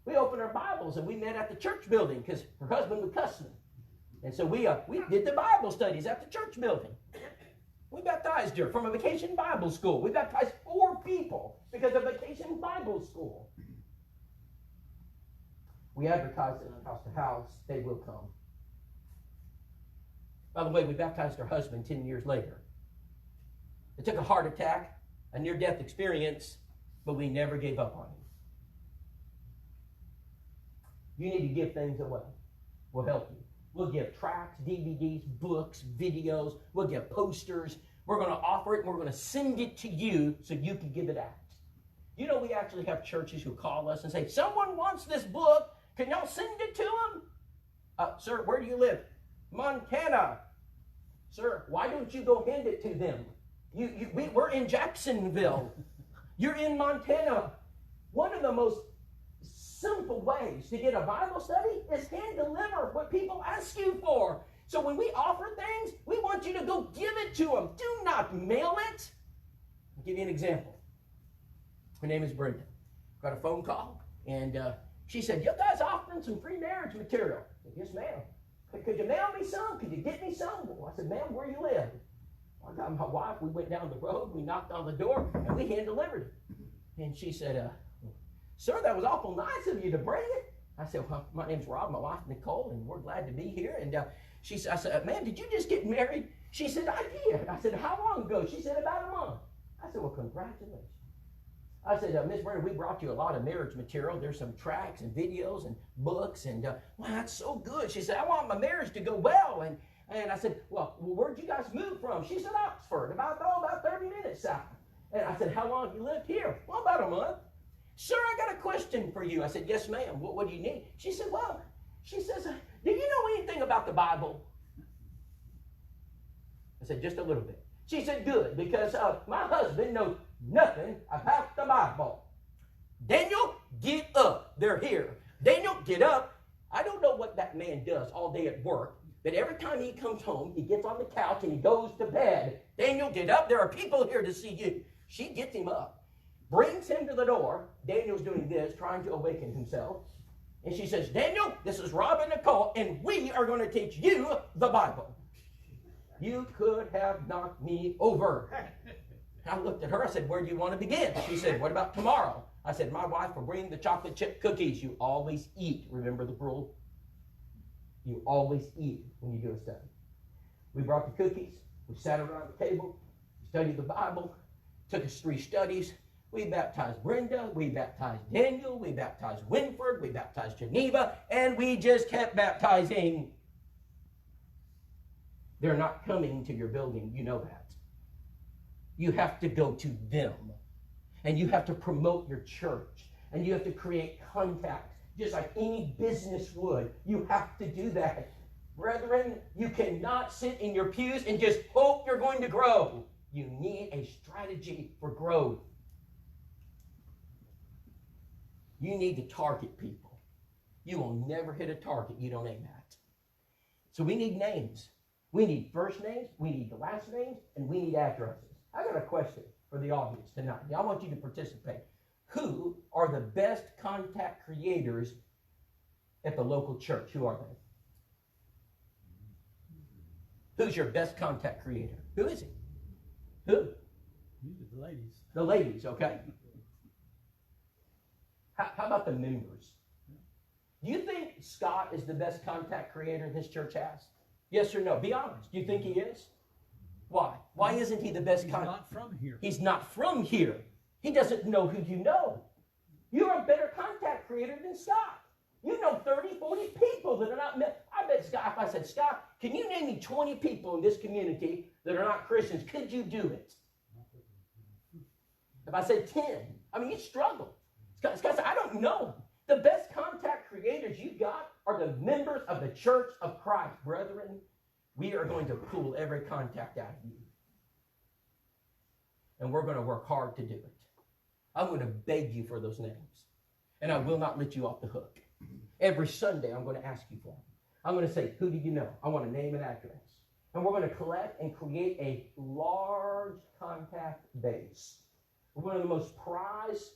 We opened our Bibles and we met at the church building because her husband was cussing. And so we did the Bible studies at the church building. We baptized her from a vacation Bible school. We baptized 4 people because of vacation Bible school. We advertised it house to house. They will come. By the way, we baptized her husband 10 years later. It took a heart attack, a near-death experience, but we never gave up on him. You need to give things away. We'll help you. We'll give tracts, DVDs, books, videos. We'll give posters. We're going to offer it, and we're going to send it to you so you can give it out. You know, we actually have churches who call us and say, someone wants this book. Can y'all send it to them? Sir, where do you live? Montana. Sir, why don't you go hand it to them? We're in Jacksonville. You're in Montana. One of the most simple ways to get a Bible study is hand deliver what people ask you for. So when we offer things, we want you to go give it to them. Do not mail it. I'll give you an example. Her name is Brenda. Got a phone call, and she said, you guys offering some free marriage material? I said, yes, ma'am. Could you mail me some? Could you get me some? Well, I said, ma'am, where you live? I got my wife. We went down the road. We knocked on the door, and we hand delivered it. And she said, sir, that was awful nice of you to bring it. I said, well, my name's Rob, my wife Nicole, and we're glad to be here. And I said, ma'am, did you just get married? She said, I did. I said, how long ago? She said, about a month. I said, well, congratulations. I said, Miss Brenda, we brought you a lot of marriage material. There's some tracts and videos and books. And, wow, that's so good. She said, I want my marriage to go well. And I said, well, where'd you guys move from? She said, Oxford, about 30 minutes south. And I said, how long have you lived here? Well, about a month. Sir, I got a question for you. I said, yes, ma'am. What do you need? She said, well, she says, do you know anything about the Bible? I said, just a little bit. She said, good, because my husband knows nothing about the Bible. Daniel, get up. They're here. Daniel, get up. I don't know what that man does all day at work, but every time he comes home, he gets on the couch and he goes to bed. Daniel, get up. There are people here to see you. She gets him up, brings him to the door. Daniel's doing this, trying to awaken himself. And she says, Daniel, this is Rob and Nicole, and we are going to teach you the Bible. You could have knocked me over. I looked at her. I said, where do you want to begin? She said, what about tomorrow? I said, my wife will bring the chocolate chip cookies. You always eat. Remember the rule? You always eat when you do a study. We brought the cookies. We sat around the table. We studied the Bible. Took us 3 studies. We baptized Brenda. We baptized Daniel. We baptized Winford. We baptized Geneva. And we just kept baptizing. They're not coming to your building. You know that. You have to go to them. And you have to promote your church. And you have to create contacts, just like any business would. You have to do that. Brethren, you cannot sit in your pews and just hope you're going to grow. You need a strategy for growth. You need to target people. You will never hit a target you don't aim at. So we need names. We need first names, we need the last names, and we need addresses. I got a question for the audience tonight. I want you to participate. Who are the best contact creators at the local church? Who are they? Who's your best contact creator? Who is he? Who? The ladies. The ladies, okay. How about the members? Do you think Scott is the best contact creator this church has? Yes or no? Be honest. Do you think he is? Why? Why isn't he the best He's not from here. He's not from here. He doesn't know who you know. You're a better contact creator than Scott. You know 30, 40 people that are not... I bet Scott, if I said, Scott, can you name me 20 people in this community that are not Christians? Could you do it? If I said 10, I mean, you'd struggle. Scott said, I don't know. The best contact creators you got are the members of the Church of Christ. Brethren, we are going to pull every contact out of you. And we're going to work hard to do it. I'm going to beg you for those names. And I will not let you off the hook. Every Sunday, I'm going to ask you for them. I'm going to say, who do you know? I want a name and address. And we're going to collect and create a large contact base. One of the most prized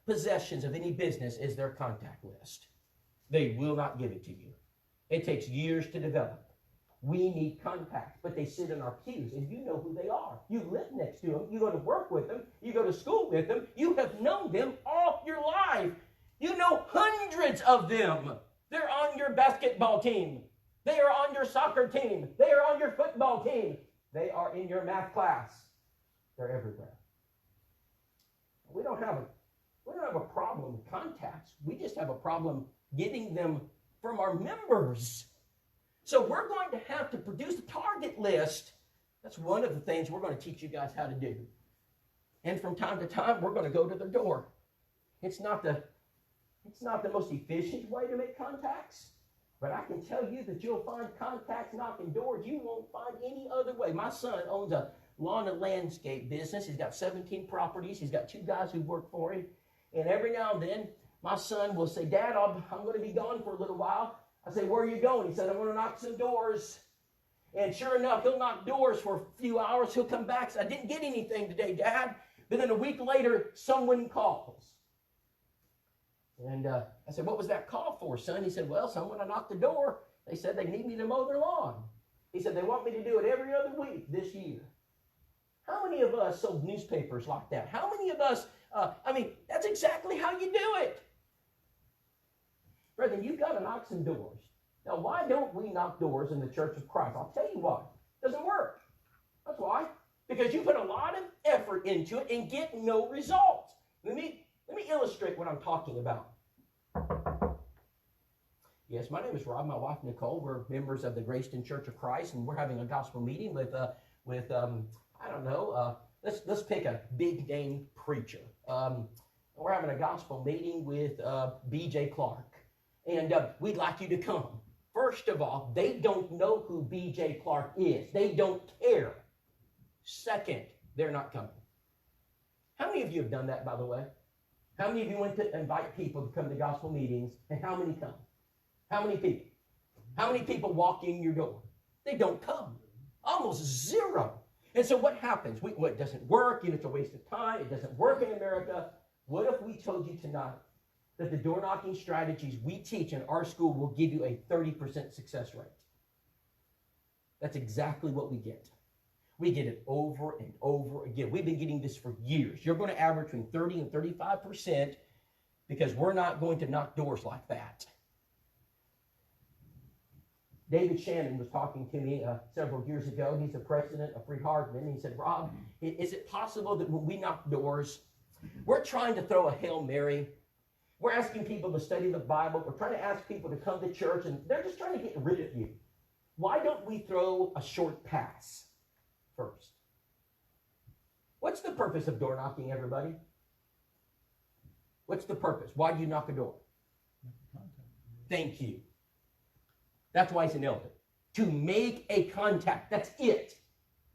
possessions of any business is their contact list. They will not give it to you. It takes years to develop. We need contacts, but they sit in our pews, and you know who they are. You live next to them. You go to work with them. You go to school with them. You have known them all your life. You know hundreds of them. They're on your basketball team. They are on your soccer team. They are on your football team. They are in your math class. They're everywhere. We don't have a problem with contacts. We just have a problem getting them from our members. So we're going to have to produce a target list. That's one of the things we're going to teach you guys how to do. And from time to time, we're going to go to their door. It's not the most efficient way to make contacts, but I can tell you that you'll find contacts knocking doors you won't find any other way. My son owns a lawn and landscape business. He's got 17 properties. He's got 2 guys who work for him. And every now and then, my son will say, Dad, I'm going to be gone for a little while. I say, where are you going? He said, I'm going to knock some doors. And sure enough, he'll knock doors for a few hours. He'll come back and say, I didn't get anything today, Dad. But then a week later, someone calls. And I said, what was that call for, son? He said, well, someone I knocked the door. They said they need me to mow their lawn. He said, they want me to do it every other week this year. How many of us sold newspapers like that? How many of us, that's exactly how you do it. Brethren, you've got to knock some doors. Now, why don't we knock doors in the Church of Christ? I'll tell you why. It doesn't work. That's why. Because you put a lot of effort into it and get no results. Let me illustrate what I'm talking about. Yes, my name is Rob, my wife Nicole. We're members of the Graceton Church of Christ, and we're having a gospel meeting with let's pick a big name preacher. We're having a gospel meeting with B.J. Clark. And we'd like you to come. First of all, they don't know who B.J. Clark is. They don't care. Second, they're not coming. How many of you have done that, by the way? How many of you went to invite people to come to gospel meetings, and how many come? How many people? How many people walk in your door? They don't come. Almost zero. And so what happens? It doesn't work. It's a waste of time. It doesn't work in America. What if we told you tonight that the door knocking strategies we teach in our school will give you a 30% success rate? That's exactly what we get. We get it over and over again. We've been getting this for years. You're going to average between 30 and 35% because we're not going to knock doors like that. David Shannon was talking to me several years ago. He's the president of Free Hardman. He said, Rob, is it possible that when we knock doors, we're trying to throw a Hail Mary? We're asking people to study the Bible. We're trying to ask people to come to church, and they're just trying to get rid of you. Why don't we throw a short pass first? What's the purpose of door knocking, everybody? What's the purpose? Why do you knock a door? Thank you. That's why he's an elder. To make a contact. That's it.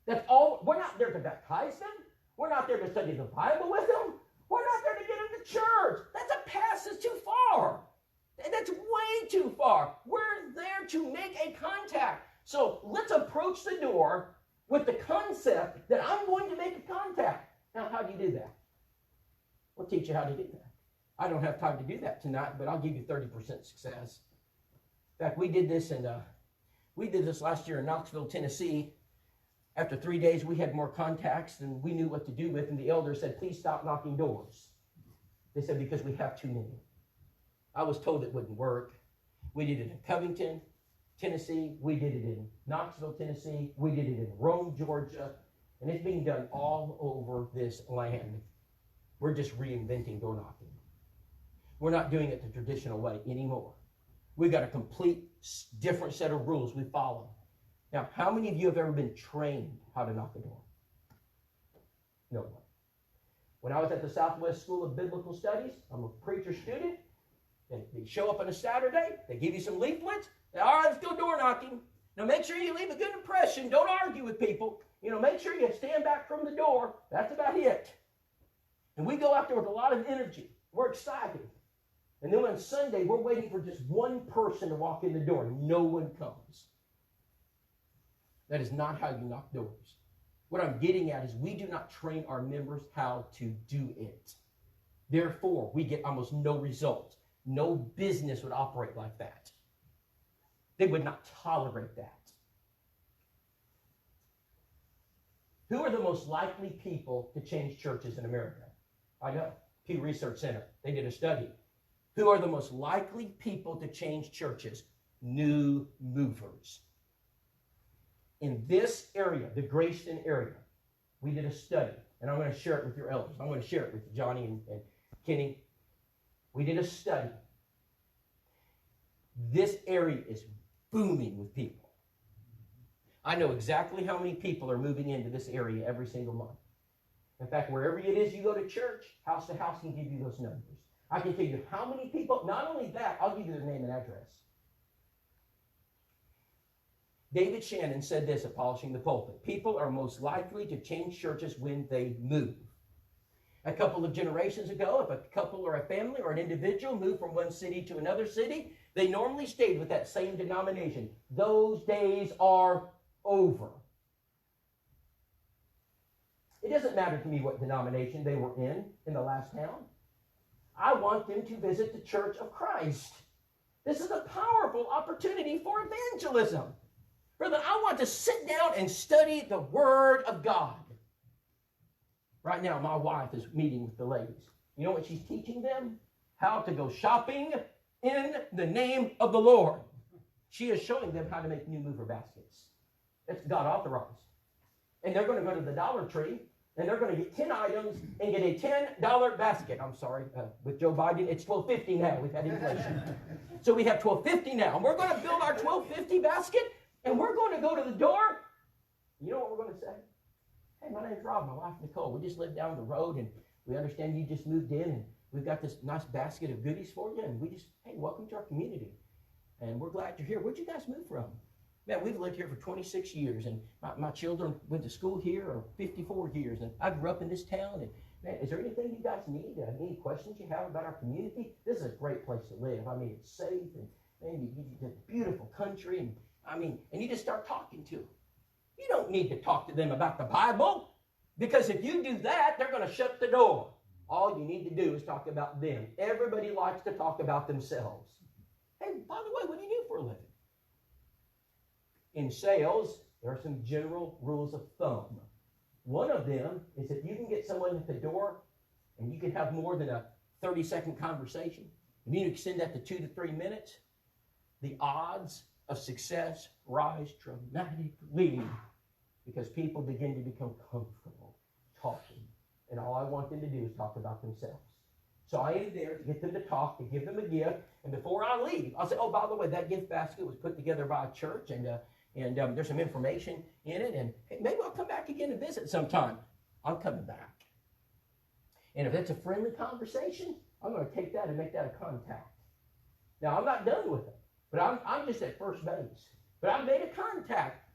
That's all. We're not there to baptize them. We're not there to study the Bible with them. We're not there to get them to church. That's a pass is too far. That's way too far. We're there to make a contact. So let's approach the door with the concept that I'm going to make a contact. Now, how do you do that? We'll teach you how to do that. I don't have time to do that tonight, but I'll give you 30% success. In fact, we did this last year in Knoxville, Tennessee. After 3 days, we had more contacts than we knew what to do with, and the elders said, please stop knocking doors. They said, because we have too many. I was told it wouldn't work. We did it in Covington, Tennessee. We did it in Knoxville, Tennessee. We did it in Rome, Georgia. And it's being done all over this land. We're just reinventing door knocking. We're not doing it the traditional way anymore. We've got a complete different set of rules we follow. Now, how many of you have ever been trained how to knock a door? No one. When I was at the Southwest School of Biblical Studies, I'm a preacher student. They show up on a Saturday. They give you some leaflets. All right, let's go door knocking. Now, make sure you leave a good impression. Don't argue with people. Make sure you stand back from the door. That's about it. And we go out there with a lot of energy. We're excited. And then on Sunday, we're waiting for just one person to walk in the door. No one comes. That is not how you knock doors. What I'm getting at is we do not train our members how to do it. Therefore, we get almost no results. No business would operate like that. They would not tolerate that. Who are the most likely people to change churches in America? I know. Pew Research Center. They did a study. Who are the most likely people to change churches? New movers. In this area, the Grayston area, we did a study, and I'm going to share it with your elders. I'm going to share it with Johnny and Kenny. We did a study. This area is booming with people. I know exactly how many people are moving into this area every single month. In fact, wherever it is you go to church, house to house can give you those numbers. I can tell you how many people, not only that, I'll give you their name and address. David Shannon said this at Polishing the Pulpit. People are most likely to change churches when they move. A couple of generations ago, if a couple or a family or an individual moved from one city to another city, they normally stayed with that same denomination. Those days are over. It doesn't matter to me what denomination they were in the last town. I want them to visit the Church of Christ. This is a powerful opportunity for evangelism. Brother, I want to sit down and study the Word of God. Right now, my wife is meeting with the ladies. You know what she's teaching them? How to go shopping in the name of the Lord. She is showing them how to make new mover baskets. It's God authorized. And they're going to go to the Dollar Tree, and they're going to get 10 items and get a $10 basket. I'm sorry, with Joe Biden, it's $12.50 now. We've had inflation. So we have $12.50 now. And we're going to build our $12.50 basket, and we're going to go to the door. You know what we're going to say? Hey, my name's Rob, my wife Nicole. We just live down the road, and we understand you just moved in, and we've got this nice basket of goodies for you, and we just, hey, welcome to our community. And we're glad you're here. Where'd you guys move from? Man, we've lived here for 26 years, and my children went to school here for 54 years, and I grew up in this town, and man, is there anything you guys need? Any questions you have about our community? This is a great place to live. I mean, it's safe, and man, it's a beautiful country, and I mean, and you just start talking to them. You don't need to talk to them about the Bible, because if you do that, they're going to shut the door. All you need to do is talk about them. Everybody likes to talk about themselves. Hey, by the way, what do you do for a living? In sales, there are some general rules of thumb. One of them is if you can get someone at the door and you can have more than a 30-second conversation, and you extend that to 2 to 3 minutes, the odds of success rise dramatically because people begin to become comfortable talking. And all I want them to do is talk about themselves. So I am there to get them to talk, to give them a gift, and before I leave, I'll say, oh, by the way, that gift basket was put together by a church, and there's some information in it, and hey, maybe I'll come back again and visit sometime. I'm coming back. And if it's a friendly conversation, I'm going to take that and make that a contact. Now, I'm not done with it, but I'm just at first base. But I've made a contact.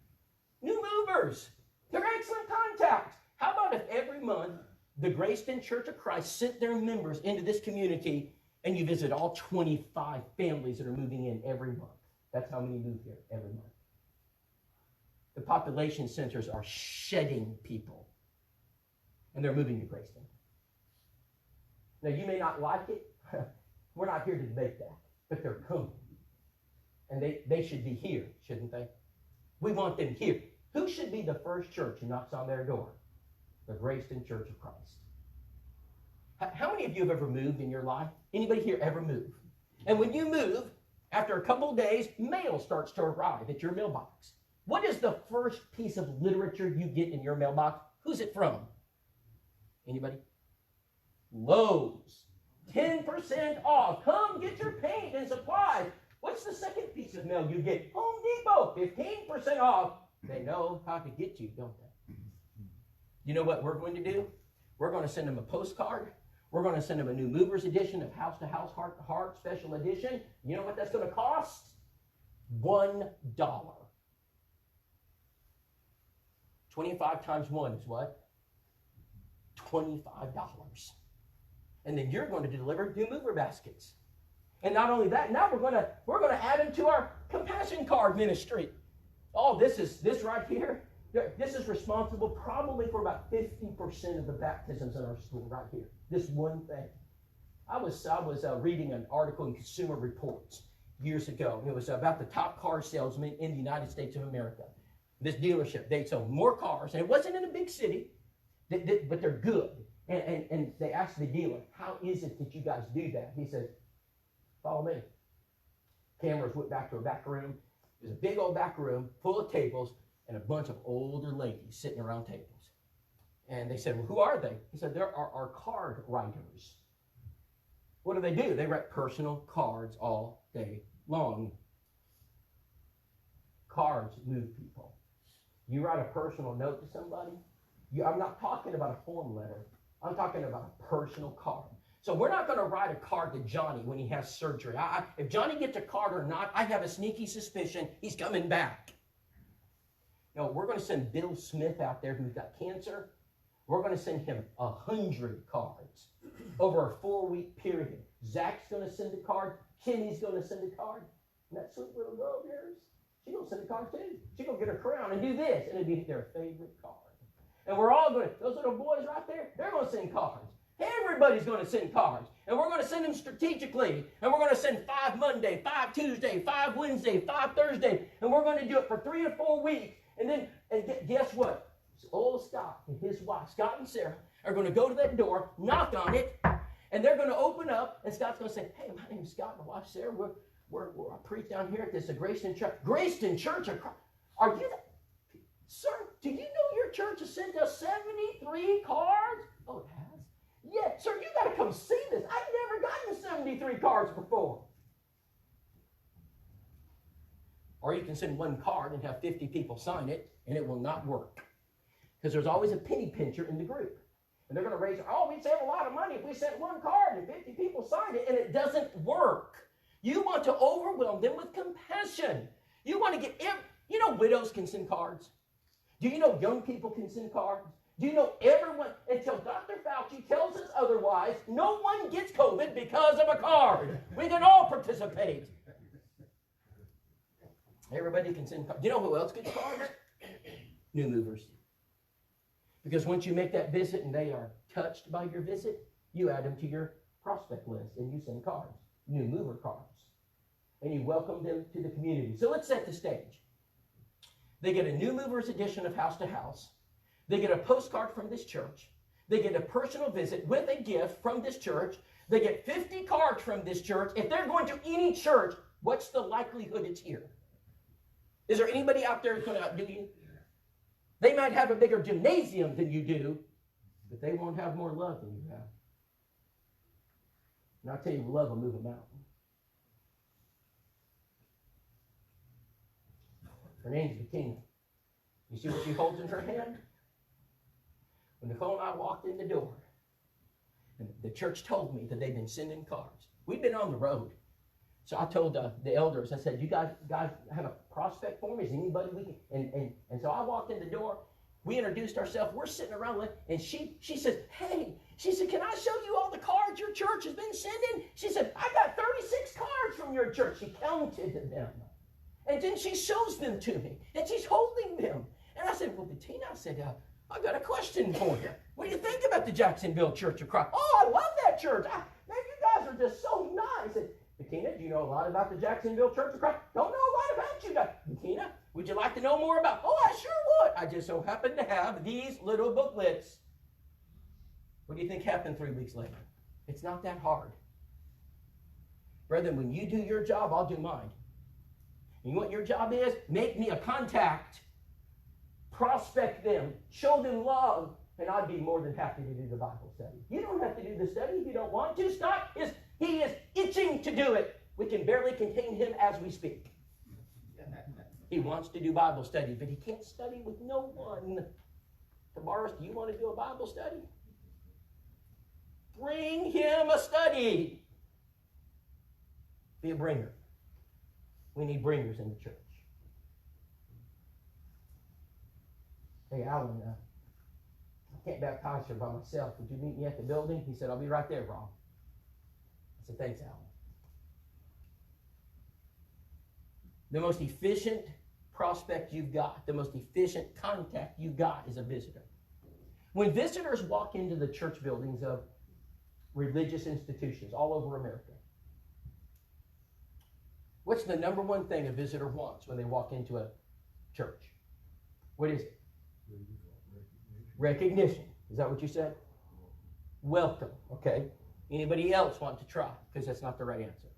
New movers, they're excellent contacts. How about if every month the Grayston Church of Christ sent their members into this community, and you visit all 25 families that are moving in every month? That's how many move here every month. The population centers are shedding people, and they're moving to Grayston. Now, you may not like it. We're not here to debate that, but they're coming. And they should be here, shouldn't they? We want them here. Who should be the first church who knocks on their door? The Grayston Church of Christ. How many of you have ever moved in your life? Anybody here ever move? And when you move, after a couple of days, mail starts to arrive at your mailbox. What is the first piece of literature you get in your mailbox? Who's it from? Anybody? Lowe's. 10% off. Come get your paint and supplies. What's the second piece of mail you get? Home Depot. 15% off. They know how to get you, don't they? You know what we're going to do? We're going to send them a postcard. We're going to send them a new movers edition of House to House Heart Special Edition. You know what that's going to cost? $1. 25 times 1 is what? $25. And then you're going to deliver new mover baskets. And not only that, now we're going to add them to our compassion card ministry. Oh, this right here, this is responsible probably for about 50% of the baptisms in our school right here. This one thing. I was reading an article in Consumer Reports years ago, and it was about the top car salesman in the United States of America. This dealership, they sold more cars, and it wasn't in a big city, but they're good. And they asked the dealer, how is it that you guys do that? He said, follow me. Cameras went back to a back room. It was a big old back room full of tables and a bunch of older ladies sitting around tables. And they said, well, who are they? He said, they're our card writers. What do? They write personal cards all day long. Cards move people. You write a personal note to somebody. I'm not talking about a form letter. I'm talking about a personal card. So we're not going to write a card to Johnny when he has surgery. If Johnny gets a card or not, I have a sneaky suspicion he's coming back. No, we're going to send Bill Smith out there who's got cancer. We're going to send him 100 cards over a 4-week period. Zach's going to send a card. Kenny's going to send a card. And that sweet little girl of yours, she's going to send a card too. She's going to get her crown and do this, and it'll be their favorite card. And we're all going to, those little boys right there, they're going to send cards. Everybody's going to send cards. And we're going to send them strategically. And we're going to send 5 Monday, 5 Tuesday, 5 Wednesday, 5 Thursday. And we're going to do it for 3 to 4 weeks. And then, guess what? Old Scott and his wife, Scott and Sarah, are going to go to that door, knock on it, and they're going to open up, and Scott's going to say, hey, my name's Scott, my wife Sarah, I preach down here at this Graceton Church. Graceton Church? Are you that? Sir, do you know your church has sent us 73 cards? Oh, it has? Yeah, sir, you got to come see this. I've never gotten 73 cards before. Or you can send one card and have 50 people sign it, and it will not work. Because there's always a penny pincher in the group. And they're going to raise, we'd save a lot of money if we sent one card and 50 people signed it, and it doesn't work. You want to overwhelm them with compassion. You want to get, widows can send cards. Do you know young people can send cards? Do you know everyone, until Dr. Fauci tells us otherwise, no one gets COVID because of a card. We can all participate. Everybody can send cards. Do you know who else gets cards? New movers. Because once you make that visit and they are touched by your visit, you add them to your prospect list and you send cards, new mover cards. And you welcome them to the community. So let's set the stage. They get a new movers edition of House to House. They get a postcard from this church. They get a personal visit with a gift from this church. They get 50 cards from this church. If they're going to any church, what's the likelihood it's here? Is there anybody out there who's going to outdo you? They might have a bigger gymnasium than you do, but they won't have more love than you have. And I'll tell you, love will move a mountain. Her name's Bettina. You see what she holds in her hand? When Nicole and I walked in the door, and the church told me that they've been sending cards. We've been on the road. So I told the elders, I said, you guys have a prospect for me? Is anybody we can? And so I walked in the door. We introduced ourselves. We're sitting around, and she says, hey, she said, can I show you all the cards your church has been sending? She said, I got 36 cards from your church. She counted them. And then she shows them to me, and she's holding them. And I said, well, Bettina, I said, I got a question for you. What do you think about the Jacksonville Church of Christ? Oh, I love that church. Man, you guys are just so nice. And Bettina, do you know a lot about the Jacksonville Church of Christ? Don't know a lot about you guys. Bettina, would you like to know more about? Oh, I sure would. I just so happen to have these little booklets. What do you think happened 3 weeks later? It's not that hard. Brethren, when you do your job, I'll do mine. And what your job is? Make me a contact. Prospect them. Show them love. And I'd be more than happy to do the Bible study. You don't have to do the study if you don't want to. Scott he is itching to do it. We can barely contain him as we speak. He wants to do Bible study, but he can't study with no one. Tomorrow, do you want to do a Bible study? Bring him a study. Be a bringer. We need bringers in the church. Hey, Alan, can't baptize her by myself. Would you meet me at the building? He said, I'll be right there, Rob. I said, thanks, Alan. The most efficient prospect you've got, the most efficient contact you've got is a visitor. When visitors walk into the church buildings of religious institutions all over America, what's the number one thing a visitor wants when they walk into a church? What is it? Recognition. Is that what you said? Welcome. Okay. Anybody else want to try? Because that's not the right answer.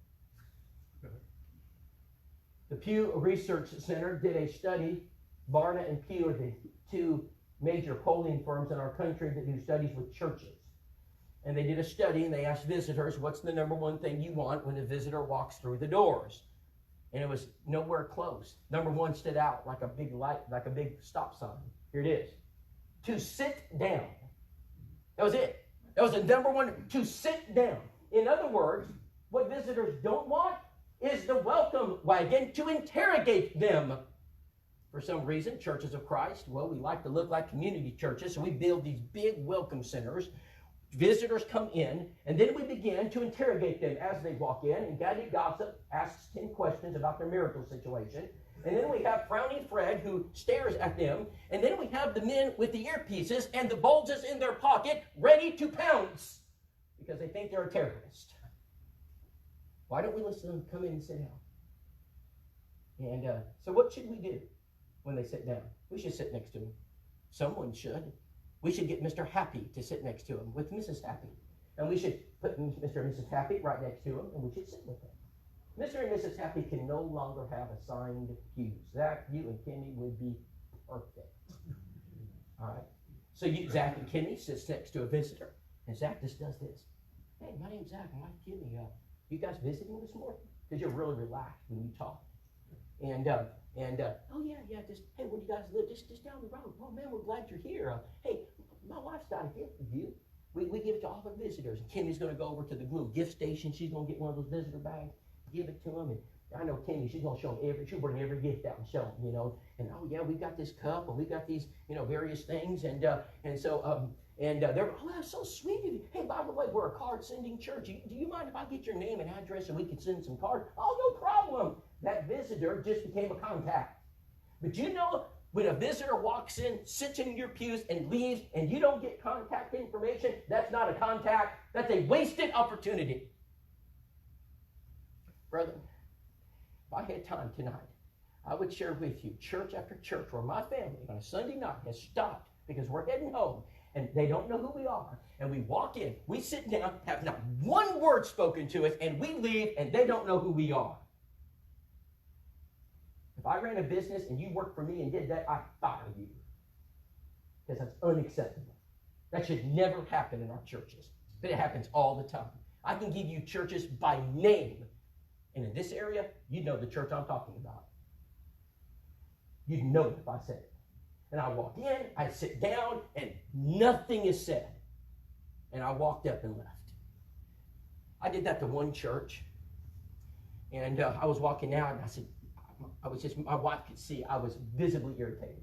The Pew Research Center did a study. Barna and Pew are the two major polling firms in our country that do studies with churches. And they did a study and they asked visitors, what's the number one thing you want when a visitor walks through the doors? And it was nowhere close. Number one stood out like a big light, like a big stop sign. Here it is. To sit down. That was it. That was the number one, to sit down. In other words, what visitors don't want is the welcome wagon to interrogate them. For some reason, churches of Christ, well, we like to look like community churches, so we build these big welcome centers. Visitors come in, and then we begin to interrogate them as they walk in, and guided gossip asks 10 questions about their marital situation. And then we have frowning Fred who stares at them, and then we have the men with the earpieces and the bulges in their pocket ready to pounce because they think they're a terrorist. Why don't we listen to them come in and sit down? And so what should we do when they sit down? We should sit next to them. Someone should. We should get Mr. Happy to sit next to him with Mrs. Happy. And we should put Mr. and Mrs. Happy right next to him, and we should sit with them. Mr. and Mrs. Happy can no longer have assigned pews. Zach, you and Kenny would be perfect. All right. So Zach and Kenny sits next to a visitor, and Zach just does this. Hey, my name's Zach, and my wife Kenny. You guys visiting this morning? Because you're really relaxed when you talk. And oh yeah, just hey, where do you guys live? Just down the road. Oh man, we're glad you're here. Hey, my wife's got a gift for you. We give it to all the visitors. And Kimmy's going to go over to the little gift station. She's going to get one of those visitor bags, give it to them. And I know Kimmy, she's going to show them she'll bring every gift out and show them, you know. And oh yeah, we got this cup and we got these, you know, various things. They're, oh, that's so sweet of you. Hey, by the way, we're a card sending church. Do you mind if I get your name and address and we can send some cards? Oh, no problem. That visitor just became a contact. But you know, when a visitor walks in, sits in your pews, and leaves, and you don't get contact information, that's not a contact. That's a wasted opportunity. Brother, if I had time tonight, I would share with you church after church where my family on a Sunday night has stopped because we're heading home, and they don't know who we are. And we walk in, we sit down, have not one word spoken to us, and we leave, and they don't know who we are. If I ran a business and you worked for me and did that, I'd fire you. Because that's unacceptable. That should never happen in our churches. But it happens all the time. I can give you churches by name. And in this area, you know the church I'm talking about. You'd know it if I said it. And I walk in, I sit down, and nothing is said. And I walked up and left. I did that to one church. And I was walking out, and I said, my wife could see I was visibly irritated.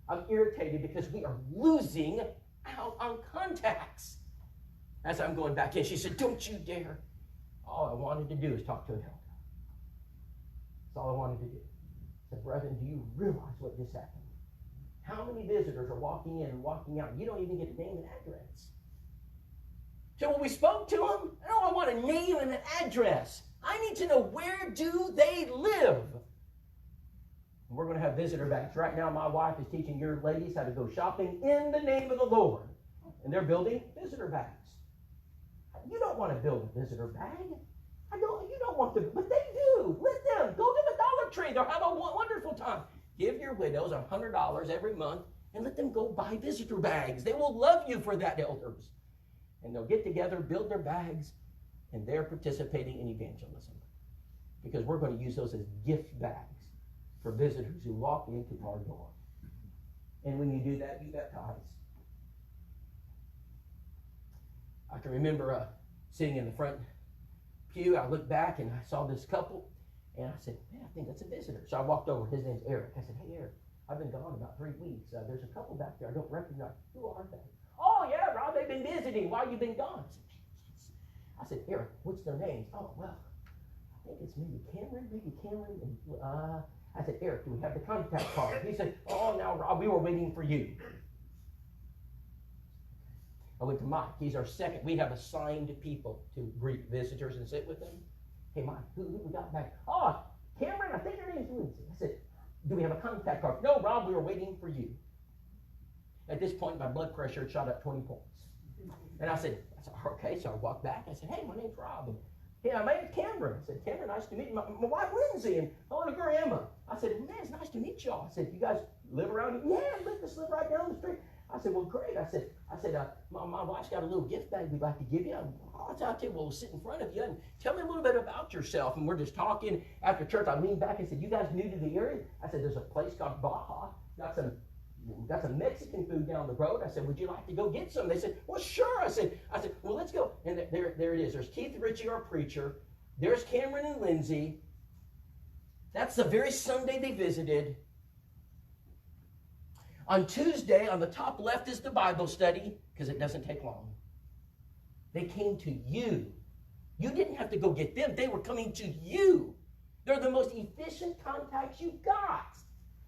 I'm irritated because we are losing out on contacts. As I'm going back in, she said, don't you dare. All I wanted to do is talk to an elder. That's all I wanted to do. I said, brethren, do you realize what just happened? How many visitors are walking in and walking out? You don't even get a name and address. So when we spoke to them, I want a name and an address. I need to know, where do they live? We're going to have visitor bags. Right now, my wife is teaching your ladies how to go shopping in the name of the Lord. And they're building visitor bags. You don't want to build a visitor bag. You don't want to, but they do. Let them. Go to the Dollar Tree. They'll have a wonderful time. Give your widows $100 every month and let them go buy visitor bags. They will love you for that, elders. And they'll get together, build their bags, and they're participating in evangelism. Because we're going to use those as gift bags for visitors who walk into our door. And when you do that, you baptize. I can remember sitting in the front pew. I looked back and I saw this couple, and I said, man, I think that's a visitor. So I walked over. His name's Eric. I said, hey, Eric, I've been gone about 3 weeks. There's a couple back there I don't recognize. Who are they? Oh, yeah, Rob, they've been visiting. Why you been gone? I said, Eric, what's their names? Oh, well, I think it's maybe Cameron. And, I said, Eric, do we have the contact card? He said, oh, no, Rob, we were waiting for you. I went to Mike. He's our second. We have assigned people to greet visitors and sit with them. Hey, Mike, who we got back? Oh, Cameron, I think her name's Lindsay. I said, do we have a contact card? No, Rob, we were waiting for you. At this point, my blood pressure had shot up 20 points. And I said, okay, so I walked back. I said, hey, my name's Rob. And, yeah, my name's Cameron. I said, Cameron, nice to meet you. My wife, Lindsay, and hello to Grandma. I said, man, it's nice to meet y'all. I said, you guys live around here? Yeah, just live right down the street. I said, well, great. I said, my wife's got a little gift bag we'd like to give you. I'll tell you, we'll sit in front of you and tell me a little bit about yourself. And we're just talking after church. I leaned back and said, you guys new to the area? I said, there's a place called Baja. Got some Mexican food down the road. I said, would you like to go get some? They said, well, sure. I said, well, let's go. And there it is. There's Keith Ritchie, our preacher. There's Cameron and Lindsay. That's the very Sunday they visited. On Tuesday, on the top left is the Bible study, because it doesn't take long. They came to you. You didn't have to go get them. They were coming to you. They're the most efficient contacts you got.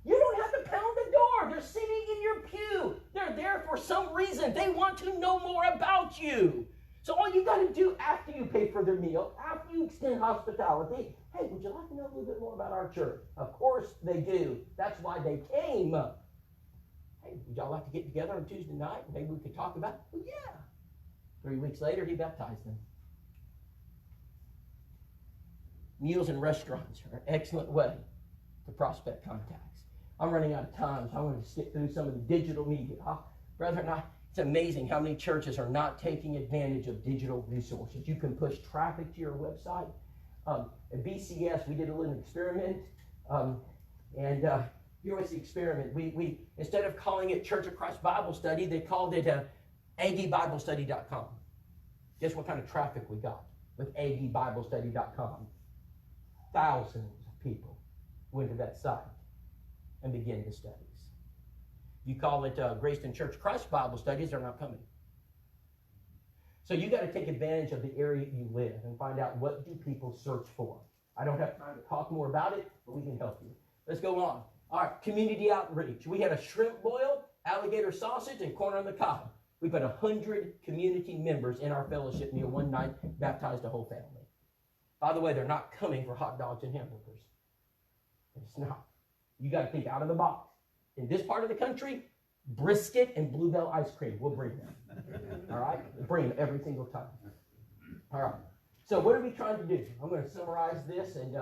You don't have to pound the door. They're sitting in your pew. They're there for some reason. They want to know more about you. So all you got to do after you pay for their meal, after you extend hospitality, hey, would you like to know a little bit more about our church? Of course they do. That's why they came. Hey, would y'all like to get together on Tuesday night? Maybe we could talk about it? Well, yeah. 3 weeks later, he baptized them. Meals and restaurants are an excellent way to prospect contacts. I'm running out of time, so I'm going to skip through some of the digital media. Brethren, it's amazing how many churches are not taking advantage of digital resources. You can push traffic to your website. At BCS, we did a little experiment, here was the experiment. We instead of calling it Church of Christ Bible Study, they called it AggieBibleStudy.com. Guess what kind of traffic we got with AggieBibleStudy.com? Thousands of people went to that site and began the studies. You call it Graceton Church Christ Bible Studies, they're not coming. So you got to take advantage of the area you live and find out, what do people search for. I don't have time to talk more about it, but we can help you. Let's go on. All right, community outreach. We had a shrimp boil, alligator sausage, and corn on the cob. We put 100 community members in our fellowship meal one night, baptized the whole family. By the way, they're not coming for hot dogs and hamburgers. It's not. You got to think out of the box. In this part of the country, brisket and Bluebell ice cream. We'll bring them. All right? We'll bring them every single time. All right. So what are we trying to do? I'm going to summarize this, and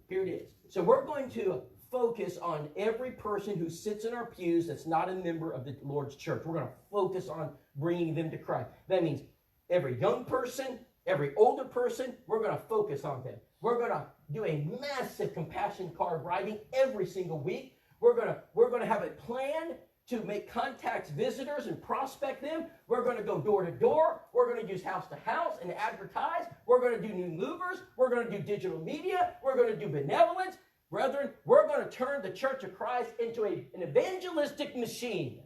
here it is. So we're going to focus on every person who sits in our pews that's not a member of the Lord's church. We're going to focus on bringing them to Christ. That means every young person, every older person, we're going to focus on them. We're going to do a massive compassion card writing every single week. We're going to have a plan to make contacts, visitors, and prospect them. We're going to go door to door. We're going to use house to house and advertise. We're going to do new movers. We're going to do digital media. We're going to do benevolence. Brethren, we're going to turn the Church of Christ into an evangelistic machine.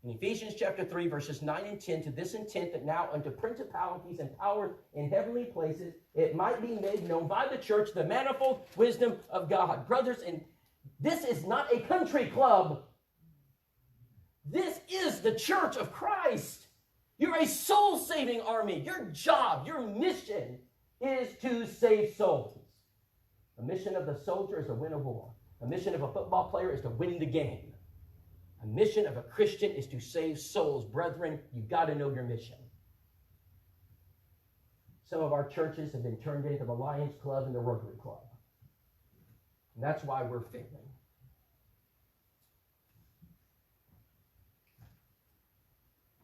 In Ephesians chapter 3, verses 9 and 10, to this intent that now unto principalities and powers in heavenly places, it might be made known by the church the manifold wisdom of God. Brothers, and this is not a country club. This is the Church of Christ. You're a soul-saving army. Your job, your mission is to save souls. The mission of the soldier is to win a war. The mission of a football player is to win the game. The mission of a Christian is to save souls. Brethren, you've got to know your mission. Some of our churches have been turned into the Lions Club and the Rotary Club. And that's why we're failing.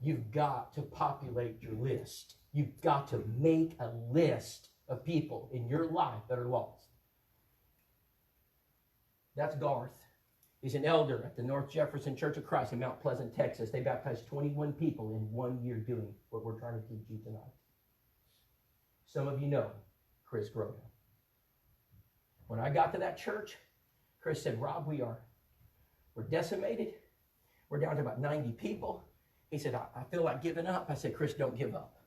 You've got to populate your list. You've got to make a list of people in your life that are lost. That's Garth. He's an elder at the North Jefferson Church of Christ in Mount Pleasant, Texas. They baptized 21 people in 1 year doing what we're trying to teach you tonight. Some of you know Chris Groda. When I got to that church, Chris said, Rob, we're decimated. We're down to about 90 people. He said, I feel like giving up. I said, Chris, don't give up.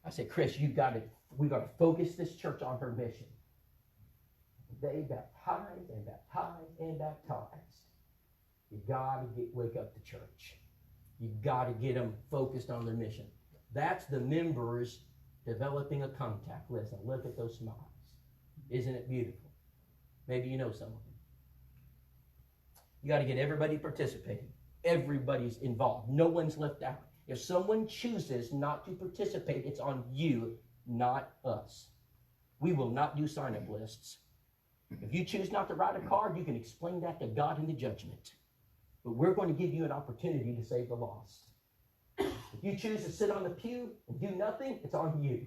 I said, Chris, we got to focus this church on her mission. They baptized and baptized and baptized. You got to wake up the church. You got to get them focused on their mission. That's the members developing a contact list. And look at those smiles. Isn't it beautiful? Maybe you know some of them. You got to get everybody participating. Everybody's involved. No one's left out. If someone chooses not to participate, it's on you, not us. We will not do sign-up lists. If you choose not to write a card, you can explain that to God in the judgment. But we're going to give you an opportunity to save the lost. If you choose to sit on the pew and do nothing, it's on you.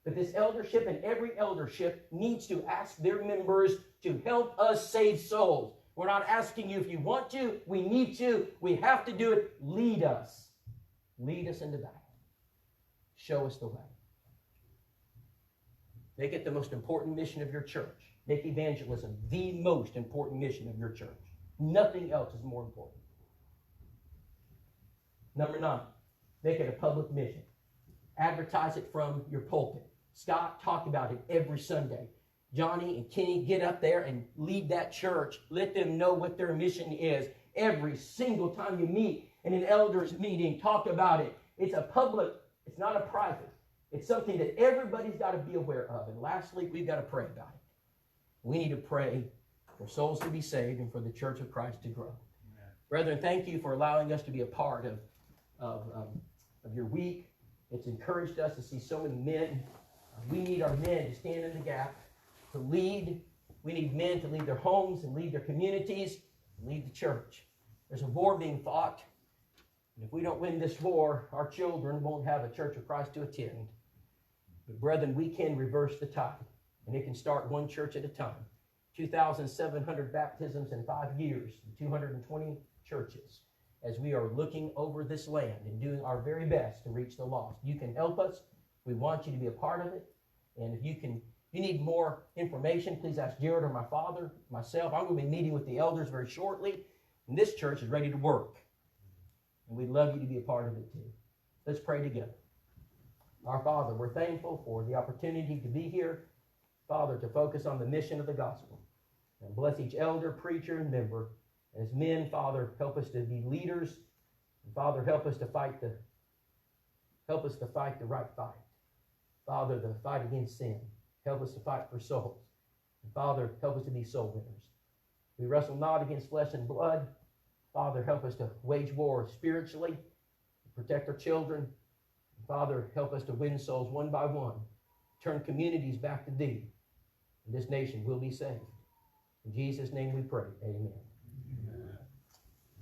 But this eldership and every eldership needs to ask their members to help us save souls. We're not asking you if you want to. We need to. We have to do it. Lead us. Lead us into battle. Show us the way. Make it the most important mission of your church. Make evangelism the most important mission of your church. Nothing else is more important. Number 9, make it a public mission. Advertise it from your pulpit. Scott talked about it every Sunday. Johnny and Kenny, get up there and lead that church. Let them know what their mission is. Every single time you meet in an elders meeting, talk about it. It's a public, it's not a private. It's something that everybody's got to be aware of. And lastly, we've got to pray about it. We need to pray for souls to be saved and for the church of Christ to grow. Amen. Brethren, thank you for allowing us to be a part of your week. It's encouraged us to see so many men. We need our men to stand in the gap, to lead. We need men to lead their homes and lead their communities and lead the church. There's a war being fought. And if we don't win this war, our children won't have a church of Christ to attend. But brethren, we can reverse the tide. And it can start one church at a time. 2,700 baptisms in 5 years, 220 churches, as we are looking over this land and doing our very best to reach the lost. You can help us. We want you to be a part of it. And if you need more information, please ask Jared or my father, myself. I'm going to be meeting with the elders very shortly. And this church is ready to work. And we'd love you to be a part of it too. Let's pray together. Our Father, we're thankful for the opportunity to be here. Father, to focus on the mission of the gospel. And bless each elder, preacher, and member. As men, Father, help us to be leaders. And Father, help us to fight the right fight. Father, the fight against sin. Help us to fight for souls. And Father, help us to be soul winners. We wrestle not against flesh and blood. Father, help us to wage war spiritually, to protect our children. And Father, help us to win souls one by one. Turn communities back to Thee. And this nation will be saved. In Jesus' name we pray. Amen. Amen.